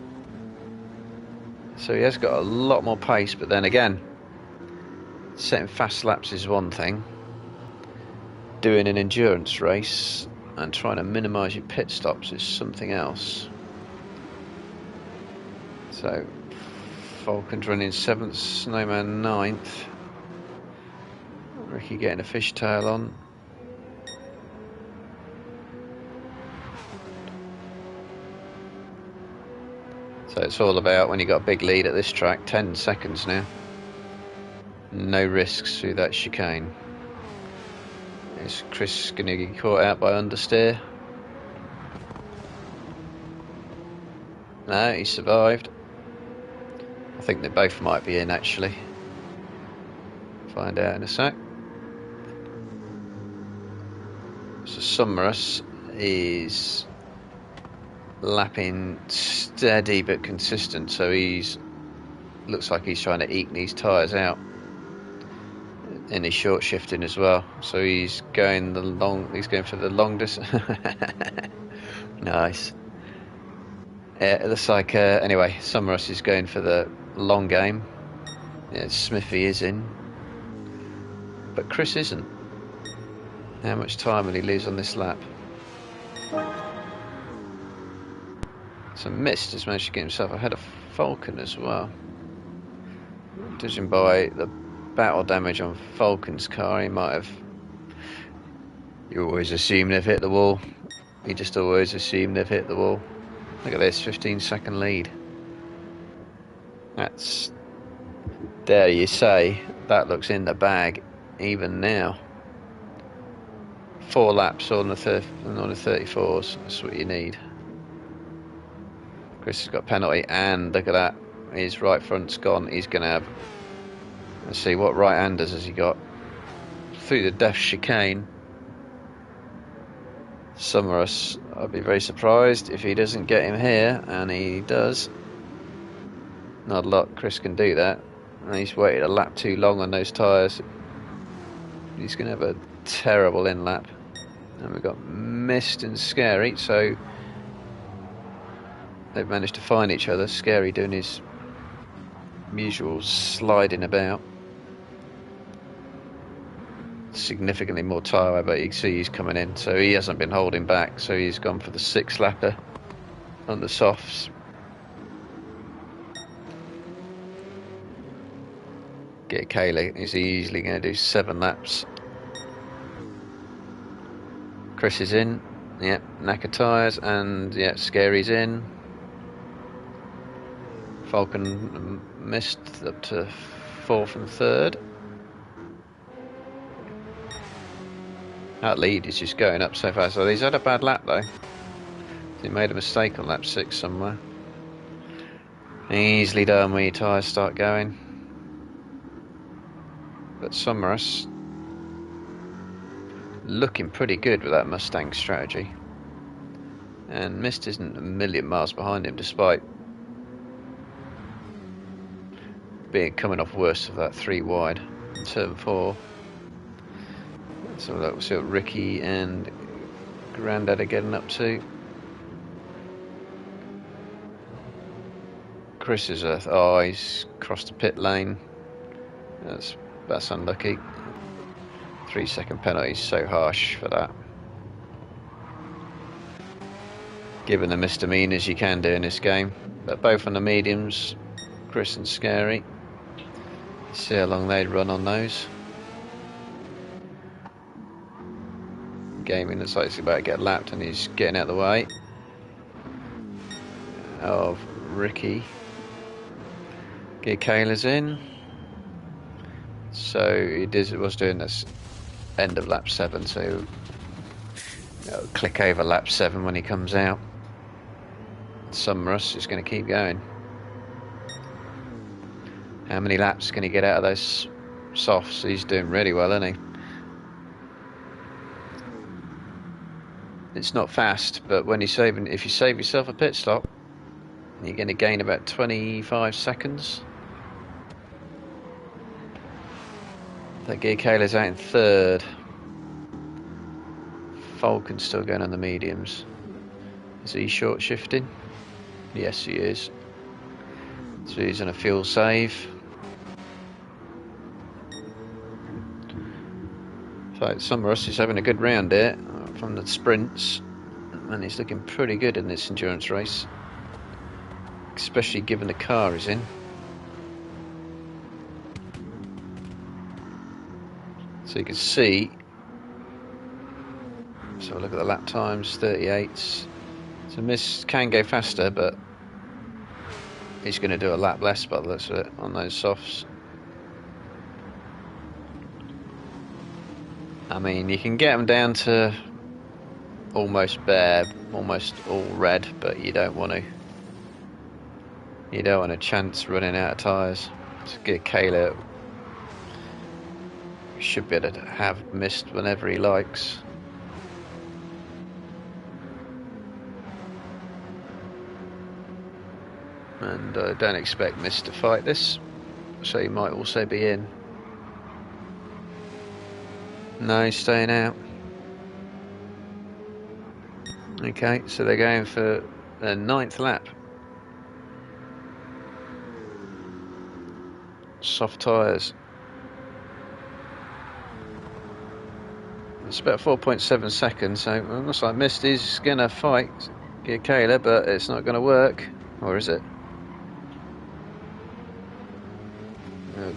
Speaker 1: so he has got a lot more pace. But then again, setting fast laps is one thing. Doing an endurance race and trying to minimise your pit stops is something else. So Falcon's running 7th, Snowman 9th. Ricky getting a fishtail on. So it's all about when you got a big lead at this track, 10 seconds now. No risks through that chicane. Is Chris going to get caught out by understeer? No, he survived. I think they both might be in actually. Find out in a sec. So Summerus is lapping steady but consistent, so looks like he's trying to eke these tyres out, and he's short shifting as well. So he's going for the long distance. Nice. It looks like anyway, Summerus is going for the long game. Yeah, Smithy is in, but Chris isn't. How much time will he lose on this lap? So Mist has managed to get himself ahead of Falcon as well. Judging by the battle damage on Falcon's car, he might have... You always assume they've hit the wall. You just always assume they've hit the wall. Look at this, 15-second lead. That's... Dare you say, that looks in the bag even now. 4 laps on the 34s, that's what you need. Chris has got a penalty, and look at that, his right front's gone. He's going to have... Let's see, what right-handers has he got? Through the death chicane. Summerus, I'd be very surprised if he doesn't get him here, and he does. Not a lot Chris can do that. And he's waited a lap too long on those tyres. He's going to have a terrible in-lap. And we've got Mist and Scary, so they've managed to find each other. Scary doing his usual sliding about. Significantly more tyre, but you can see he's coming in, so he hasn't been holding back, so he's gone for the 6-lapper on the softs. Get Kayla, he's easily going to do 7 laps. Chris is in, yep, knacker tyres, and yeah, Scary's in. Falcon missed up to 4th and 3rd. That lead is just going up so fast. So he's had a bad lap though. He made a mistake on lap 6 somewhere. Easily done when your tyres start going. But Summerus looking pretty good with that Mustang strategy. And Mist isn't a million miles behind him, despite coming off worse of that 3 wide in turn 4. So we'll see what Ricky and Grandad are getting up to. Chris is he's crossed the pit lane. That's unlucky. 3-second penalty is so harsh for that. Given the misdemeanors you can do in this game. But both on the mediums, Chris and Scary. See how long they'd run on those. Gaming looks like he's about to get lapped, and he's getting out of the way of Ricky. Get Kayla's in. So he was doing this end of lap 7, so it'll click over lap 7 when he comes out. Summerus is going to keep going. How many laps can he get out of those softs? He's doing really well, isn't he? It's not fast, but when if you save yourself a pit stop, you're going to gain about 25 seconds. That Gear Kayla's out in 3rd. Falcon's still going on the mediums. Is he short shifting? Yes, he is. So he's on a fuel save. So Summerus is having a good round here from the sprints, and he's looking pretty good in this endurance race, especially given the car he's in. So you can see, so look at the lap times, 38s. So Mist can go faster, but he's going to do a lap less by the looks of it on those softs. I mean, you can get them down to almost bare, almost all red, but you don't want to. You don't want a chance running out of tyres. To get Kayla, should be able to have Mist whenever he likes. And I don't expect Mist to fight this, so he might also be in. No, he's staying out. Okay, so they're going for the 9th lap. Soft tyres. It's about 4.7 seconds, so it looks like Mist is going to fight Kayla, but it's not going to work. Or is it?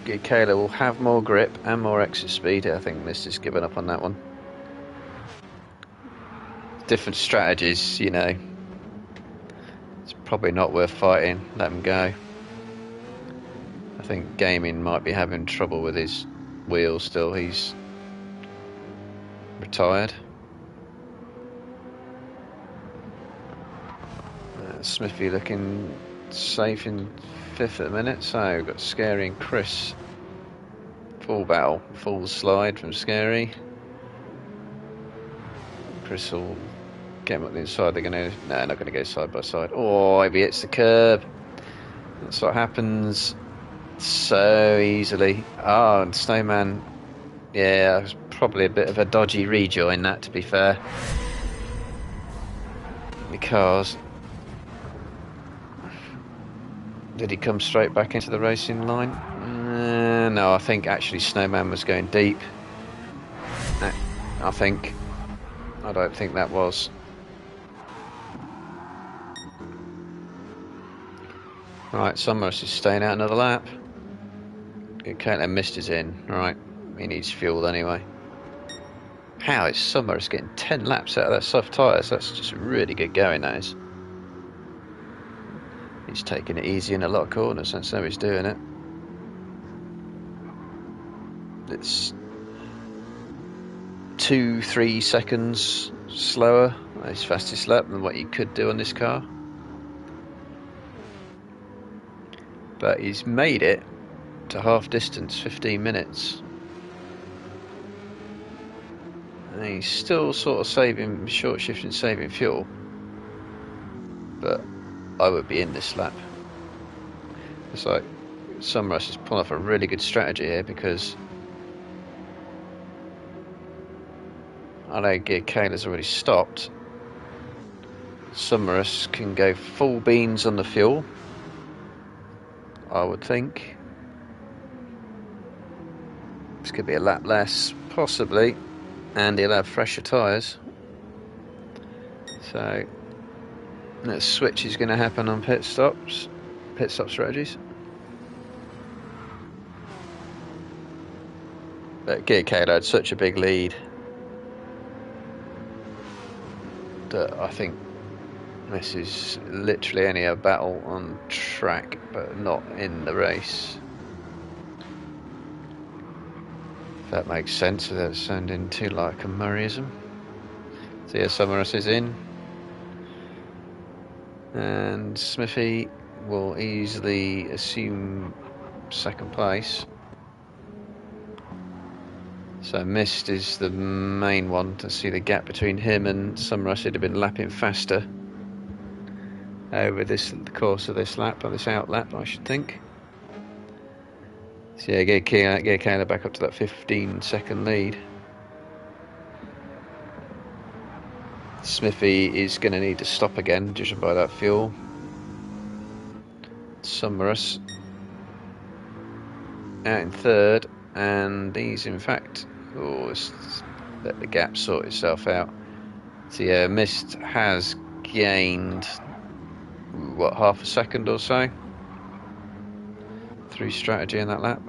Speaker 1: Kayla will have more grip and more exit speed. I think Mist has given up on that one. Different strategies, you know. It's probably not worth fighting. Let him go. I think Gaming might be having trouble with his wheels still. He's retired. Smithy looking safe in 5th at the minute. So we've got Scary and Chris. Full battle, full slide from Scary. Chris will get him up the inside. They're going to, no, not going to go side by side. Oh, if he hits the curb, that's what happens so easily. Oh, and Snowman, yeah, it was probably a bit of a dodgy rejoin that, to be fair, because did he come straight back into the racing line? No, I think actually Snowman was going deep. I don't think that was. Right, Summers is staying out another lap. Caitlin Mist is in. Right, he needs fuel anyway. How is Summers getting 10 laps out of that soft tyres? That's just really good going, that is. He's taking it easy in a lot of corners, that's how he's doing it. It's 2-3 seconds slower, his fastest lap, than what you could do on this car. But he's made it to half distance, 15 minutes. And he's still sort of short shifting, saving fuel. But I would be in this lap. It's like Sunrise is pulling off a really good strategy here, because I know Gear Kayla's already stopped. Summerus can go full beans on the fuel, I would think. This could be a lap less, possibly, and he'll have fresher tyres. So that switch is going to happen on pit stop strategies. But Gear Kayla had such a big lead that I think this is literally only a battle on track, but not in the race. If that makes sense without sounding too like a Murrayism. So yeah, Summerus is in. And Smithy will easily assume second place. So Mist is the main one to see the gap between him and Summerus. He'd have been lapping faster over the course of this lap, or this out lap, I should think. So yeah, get Kayla back up to that 15-second lead. Smithy is going to need to stop again, judging by that fuel. Summerus out in third, and he's in fact, let the gap sort itself out. So yeah, Mist has gained, what, half a second or so through strategy in that lap.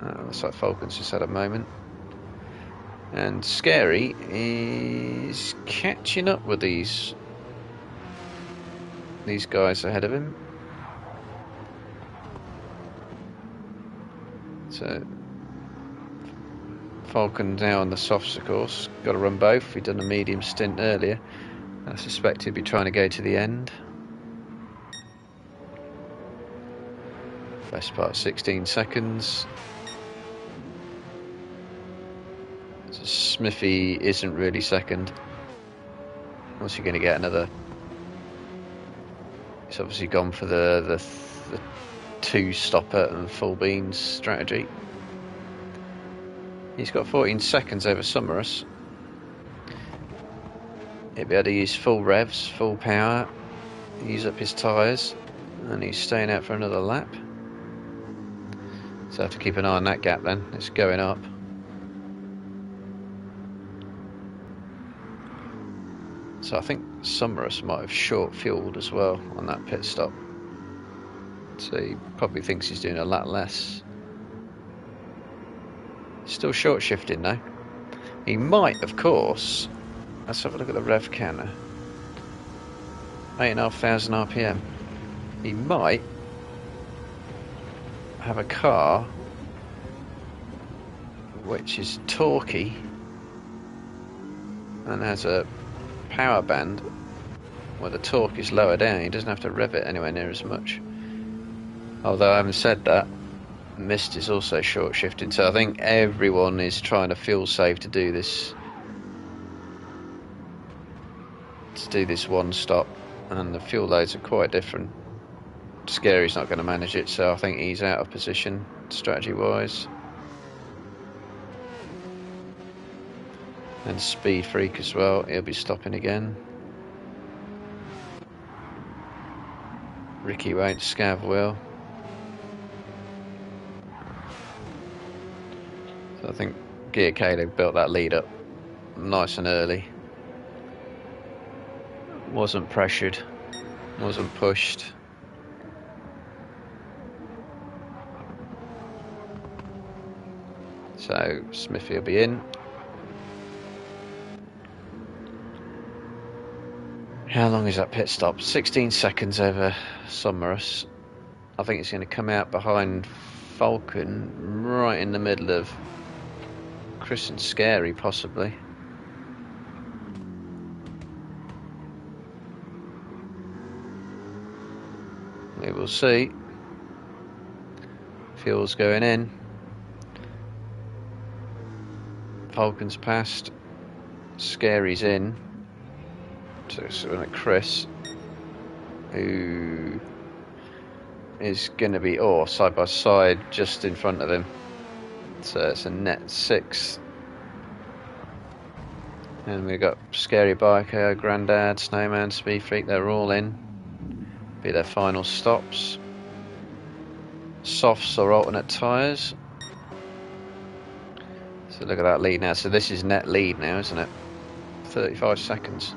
Speaker 1: Looks like Falcon's just had a moment. And Scary is catching up with these guys ahead of him. So Falcon now on the softs, of course. Got to run both. He'd done a medium stint earlier. I suspect he'd be trying to go to the end. Best part 16 seconds. So Smithy isn't really second. What's he going to get? Another? He's obviously gone for the two stopper and full beans strategy. He's got 14 seconds over Summerus. He'll be able to use full revs, full power, use up his tyres, and he's staying out for another lap. So I have to keep an eye on that gap then. It's going up. So I think Summerus might have short fueled as well on that pit stop. So he probably thinks he's doing a lot less. Still short shifting though. He might, of course. Let's have a look at the rev counter. 8,500 RPM. He might have a car which is torquey and has a power band where the torque is lower down. He doesn't have to rev it anywhere near as much. Although I haven't said that, Mist is also short shifting, so I think everyone is trying to fuel save to do this one stop, and the fuel loads are quite different. Scary's not going to manage it, so I think he's out of position strategy wise. And Speed Freak as well, he'll be stopping again. Ricky won't, Scav will. So I think Gear Caleb built that lead up nice and early. Wasn't pressured, wasn't pushed. So Smithy will be in. How long is that pit stop? 16 seconds over Summerus. I think it's going to come out behind Falcon, right in the middle of Chris and Scary, possibly. We will see. Fuel's going in. Falcon's passed. Scary's in. So it's Chris, who is going to be side by side just in front of him. So it's a net 6. And we've got Scary Biker, Grandad, Snowman, Speed Freak, they're all in. Be their final stops. Softs or alternate tyres. So look at that lead now. So this is net lead now, isn't it? 35 seconds.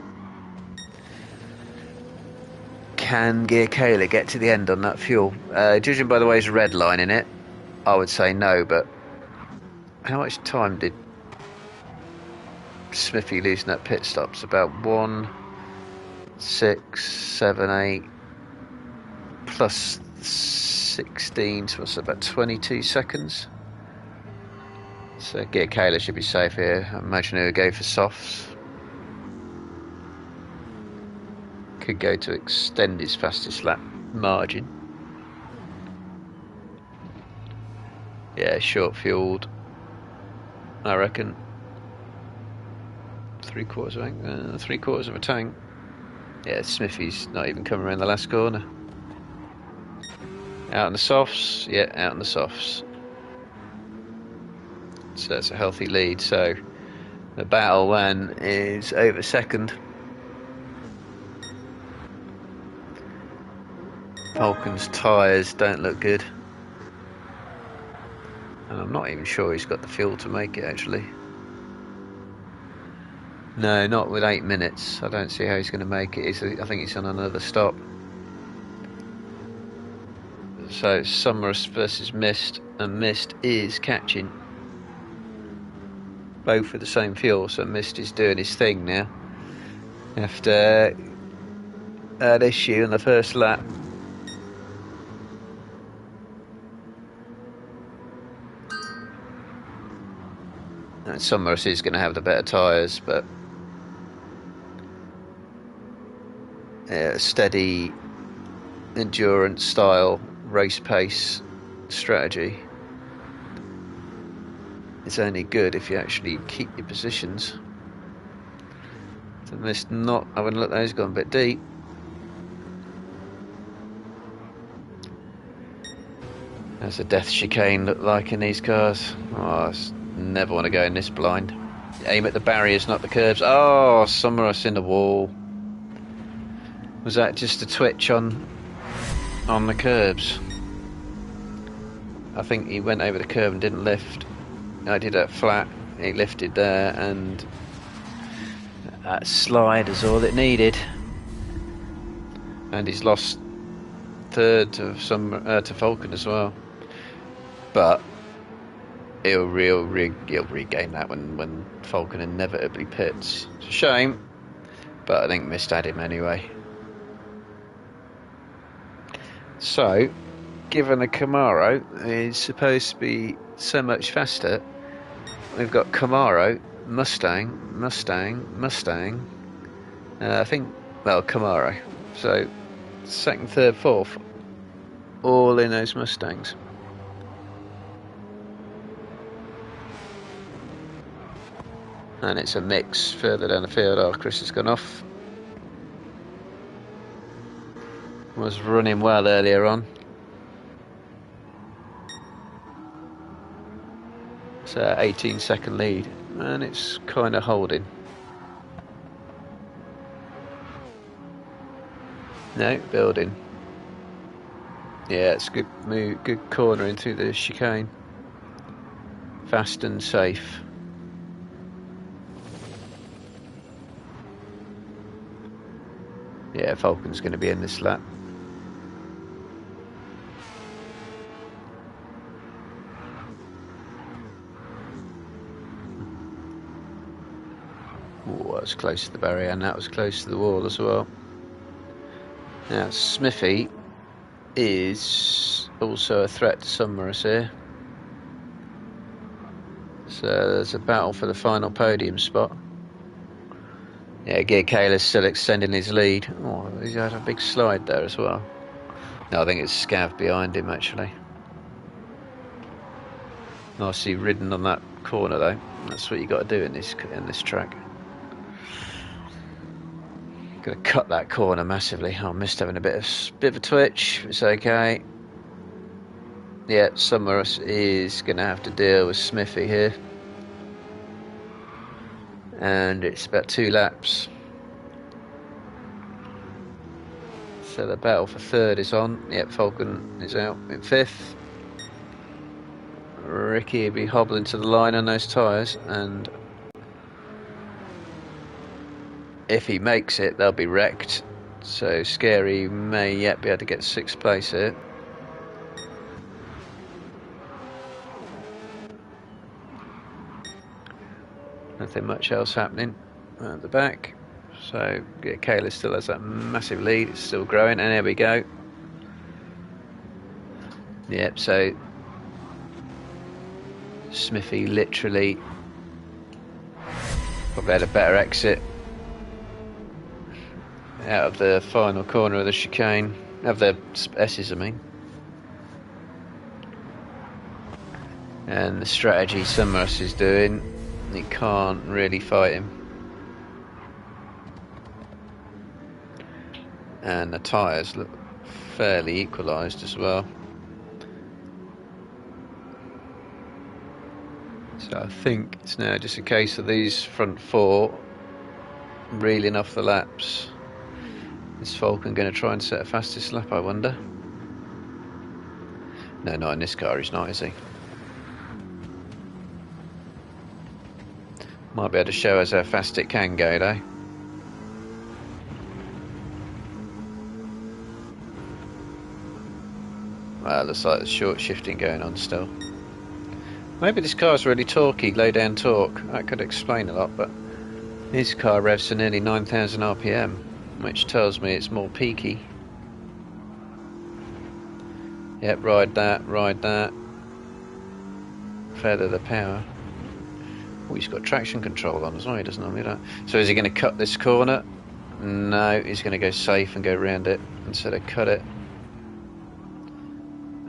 Speaker 1: Can Gear Kayla get to the end on that fuel? Judging by the way he's red lining it, I would say no, but how much time did Smithy lose in that pit stop? It's about 1, 6, 7, 8 plus 16, so it's about 22 seconds. So Gear Kayla should be safe here. I imagine he'll go for softs. Could go to extend his fastest lap margin. Yeah, short fueled, I reckon. 3/4 of a tank. Yeah, Smithy's not even coming around the last corner. Out in the softs, yeah, out in the softs. So that's a healthy lead. So the battle then is over second. Falcon's tyres don't look good. And I'm not even sure he's got the fuel to make it actually. No, not with 8 minutes. I don't see how he's going to make it. I think he's on another stop. So it's Summerus versus Mist, and Mist is catching. both with the same fuel, so Mist is doing his thing now. After that issue in the first lap. And Summers is going to have the better tyres, but steady endurance style race pace strategy is only good if you actually keep your positions. So Mist not having a look, those gone a bit deep. That's a death chicane look like in these cars. Oh, I never want to go in this blind. Aim at the barriers, not the curbs. Oh, Summers in the wall. Was that just a twitch on the curbs? I think he went over the curb and didn't lift. I did that flat, he lifted there, and that slide is all it needed. And he's lost third to Falcon as well. But he'll regain that when Falcon inevitably pits. It's a shame, but I think Mist had him anyway. So, given the Camaro is supposed to be so much faster, we've got Camaro, Mustang, I think, well, Camaro. So, second, third, fourth, all in those Mustangs. And it's a mix further down the field. Oh, Chris has gone off. Was running well earlier on. It's an 18-second lead, and it's kind of holding. No, building. Yeah, it's a good move, good cornering through the chicane. Fast and safe. Yeah, Falcon's going to be in this lap. Oh, that was close to the barrier, and that was close to the wall as well. Now, Smithy is also a threat to Summers here. So there's a battle for the final podium spot. Yeah, Gear Kayla's still extending his lead. Oh, he's had a big slide there as well. No, I think it's Scav behind him actually. Nicely ridden on that corner though. That's what you got to do in this track. Going to cut that corner massively. I missed having a bit of a twitch. It's okay. Yeah, Summers is going to have to deal with Smithy here. And it's about 2 laps. So the battle for third is on. Yep, Falcon is out in 5th. Ricky will be hobbling to the line on those tyres, and if he makes it, they'll be wrecked. So Scary may yet be able to get 6th place here. Nothing much else happening at the back. So yeah, Kayla still has that massive lead. It's still growing, and there we go. Yep, so Smithy literally probably had a better exit out of the final corner of the chicane, of the S's I mean. And the strategy Summers is doing, he can't really fight him. And the tyres look fairly equalised as well. So I think it's now just a case of these front 4 reeling off the laps. Is Falcon going to try and set a fastest lap, I wonder? No, not in this car, he's not, is he? Might be able to show us how fast it can go, though. Well, looks like there's short shifting going on still. Maybe this car's really torquey, low down torque. That could explain a lot, but his car revs to nearly 9,000 RPM, which tells me it's more peaky. Yep, ride that, ride that. Feather the power. Oh, he's got traction control on as well, he doesn't normally do that. So is he going to cut this corner? No, he's going to go safe and go round it instead of cut it.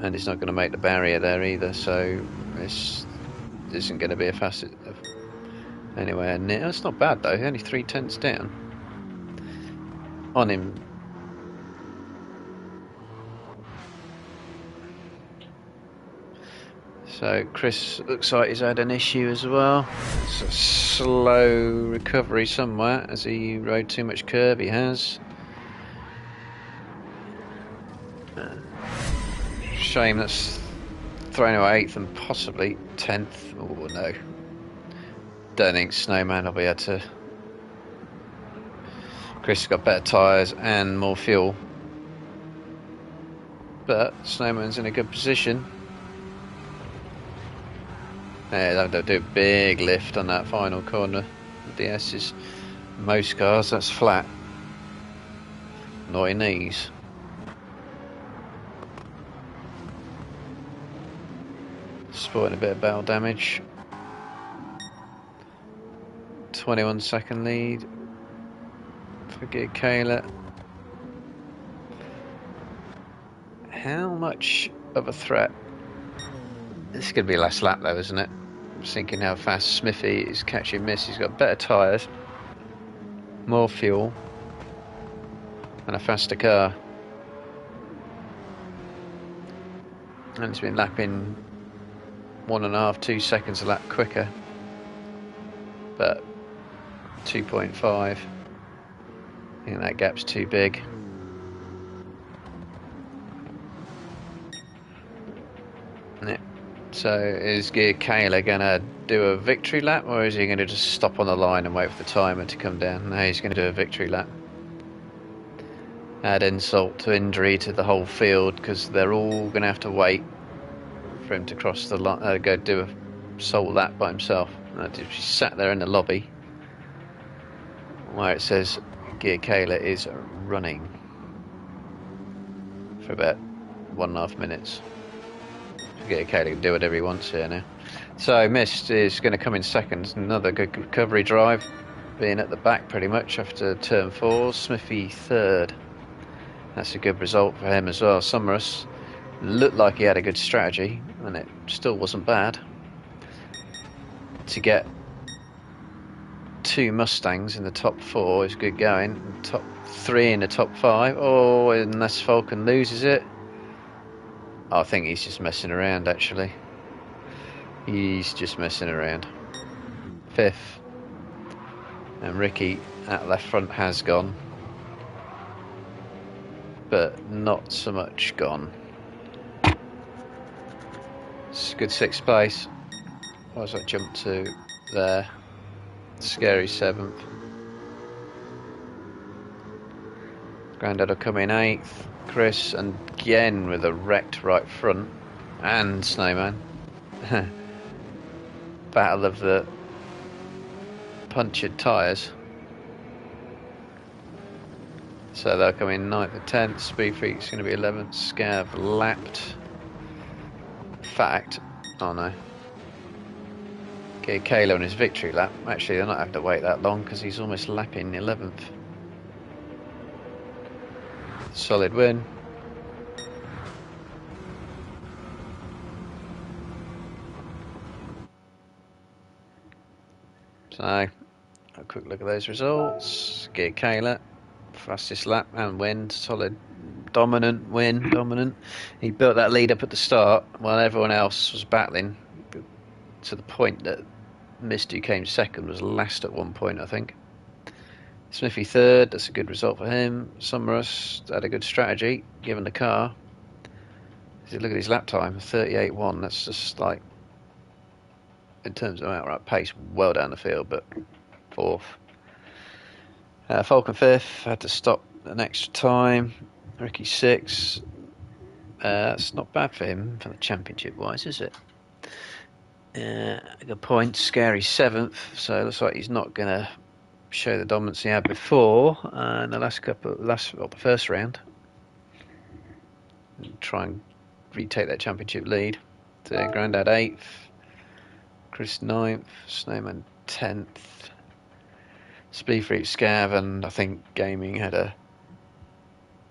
Speaker 1: And he's not going to make the barrier there either, so this isn't going to be a fast anywhere near. It's not bad though, only 3/10 down on him. So Chris looks like he's had an issue as well. It's a slow recovery somewhere as he rode too much curb. He has. Shame that's thrown away 8th and possibly 10th. Oh no. Don't think Snowman will be able to. Chris has got better tyres and more fuel. But Snowman's in a good position. Yeah, they'll do a big lift on that final corner. The DS is most cars, that's flat. Not in these. Sporting a bit of barrel damage. 21-second lead for Gear Kayla. How much of a threat? This is going to be last lap though, isn't it? I'm thinking how fast Smithy is catching miss. He's got better tyres, more fuel, and a faster car. And he's been lapping 1.5, 2 seconds a lap quicker. But 2.5. I think that gap's too big. Yeah. So is Gear Kayla going to do a victory lap, or is he going to just stop on the line and wait for the timer to come down? No, he's going to do a victory lap. Add insult to injury to the whole field, because they're all going to have to wait for him to cross the line, go do a sole lap by himself. He sat there in the lobby where it says Gear Kayla is running for about 1.5 minutes. Gear Kayla can do whatever he wants here now. So Mist is going to come in second. Another good recovery drive, being at the back pretty much after turn 4. Smithy third. That's a good result for him as well. Summerus looked like he had a good strategy, and it still wasn't bad. To get 2 Mustangs in the top 4 is good going. Top 3 in the top 5. Oh, unless Falcon loses it. I think he's just messing around, actually. He's just messing around. 5th. And Ricky at left front has gone. But not so much gone. It's a good 6th place. What was that jump to there? Scary 7th. Grandad will come in 8th. Chris, and again with a wrecked right front. And Snowman. Battle of the punctured tyres. So they'll come in 9th and 10th. Speed Freak's going to be 11th. Scav lapped. Fact. Oh no. Okay, Kayla on his victory lap. Actually, they're not having to wait that long because he's almost lapping 11th. Solid win. So, a quick look at those results. Gear Kayla, fastest lap and win. Solid, dominant win. Dominant. He built that lead up at the start while everyone else was battling, to the point that Mist, who came second, was last at one point, I think. Smithy third, that's a good result for him. Summerus had a good strategy, given the car. Look at his lap time, 38.1. That's just like, in terms of outright pace, well down the field, but 4th. Falcon 5th, had to stop an extra time. Ricky 6th. That's not bad for him, for the championship wise, is it?
Speaker 2: Good point. Scary 7th, so it looks like he's not going to show the dominance he had before in the the first round. And try and retake that championship lead. So Grandad 8th, Chris 9th, Snowman 10th, Spleefreak Scav, and I think Gaming had a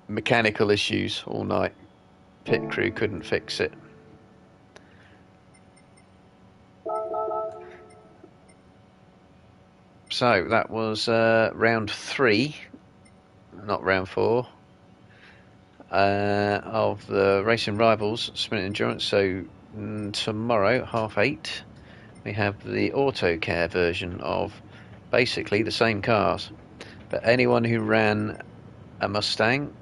Speaker 2: mechanical issues all night. Pit crew couldn't fix it. So that was round 3, not round 4, of the Racing Rivals Sprint Endurance. So tomorrow, 8:30, we have the Auto Care version of basically the same cars. But anyone who ran a Mustang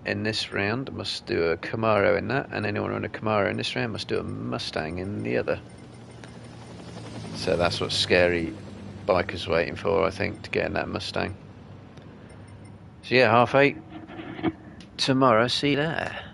Speaker 2: in this round must do a Camaro in that, and anyone who ran a Camaro in this round must do a Mustang in the other. So that's what Scary Biker's waiting for, I think, to get in that Mustang. So yeah, 8:30 tomorrow. See you there.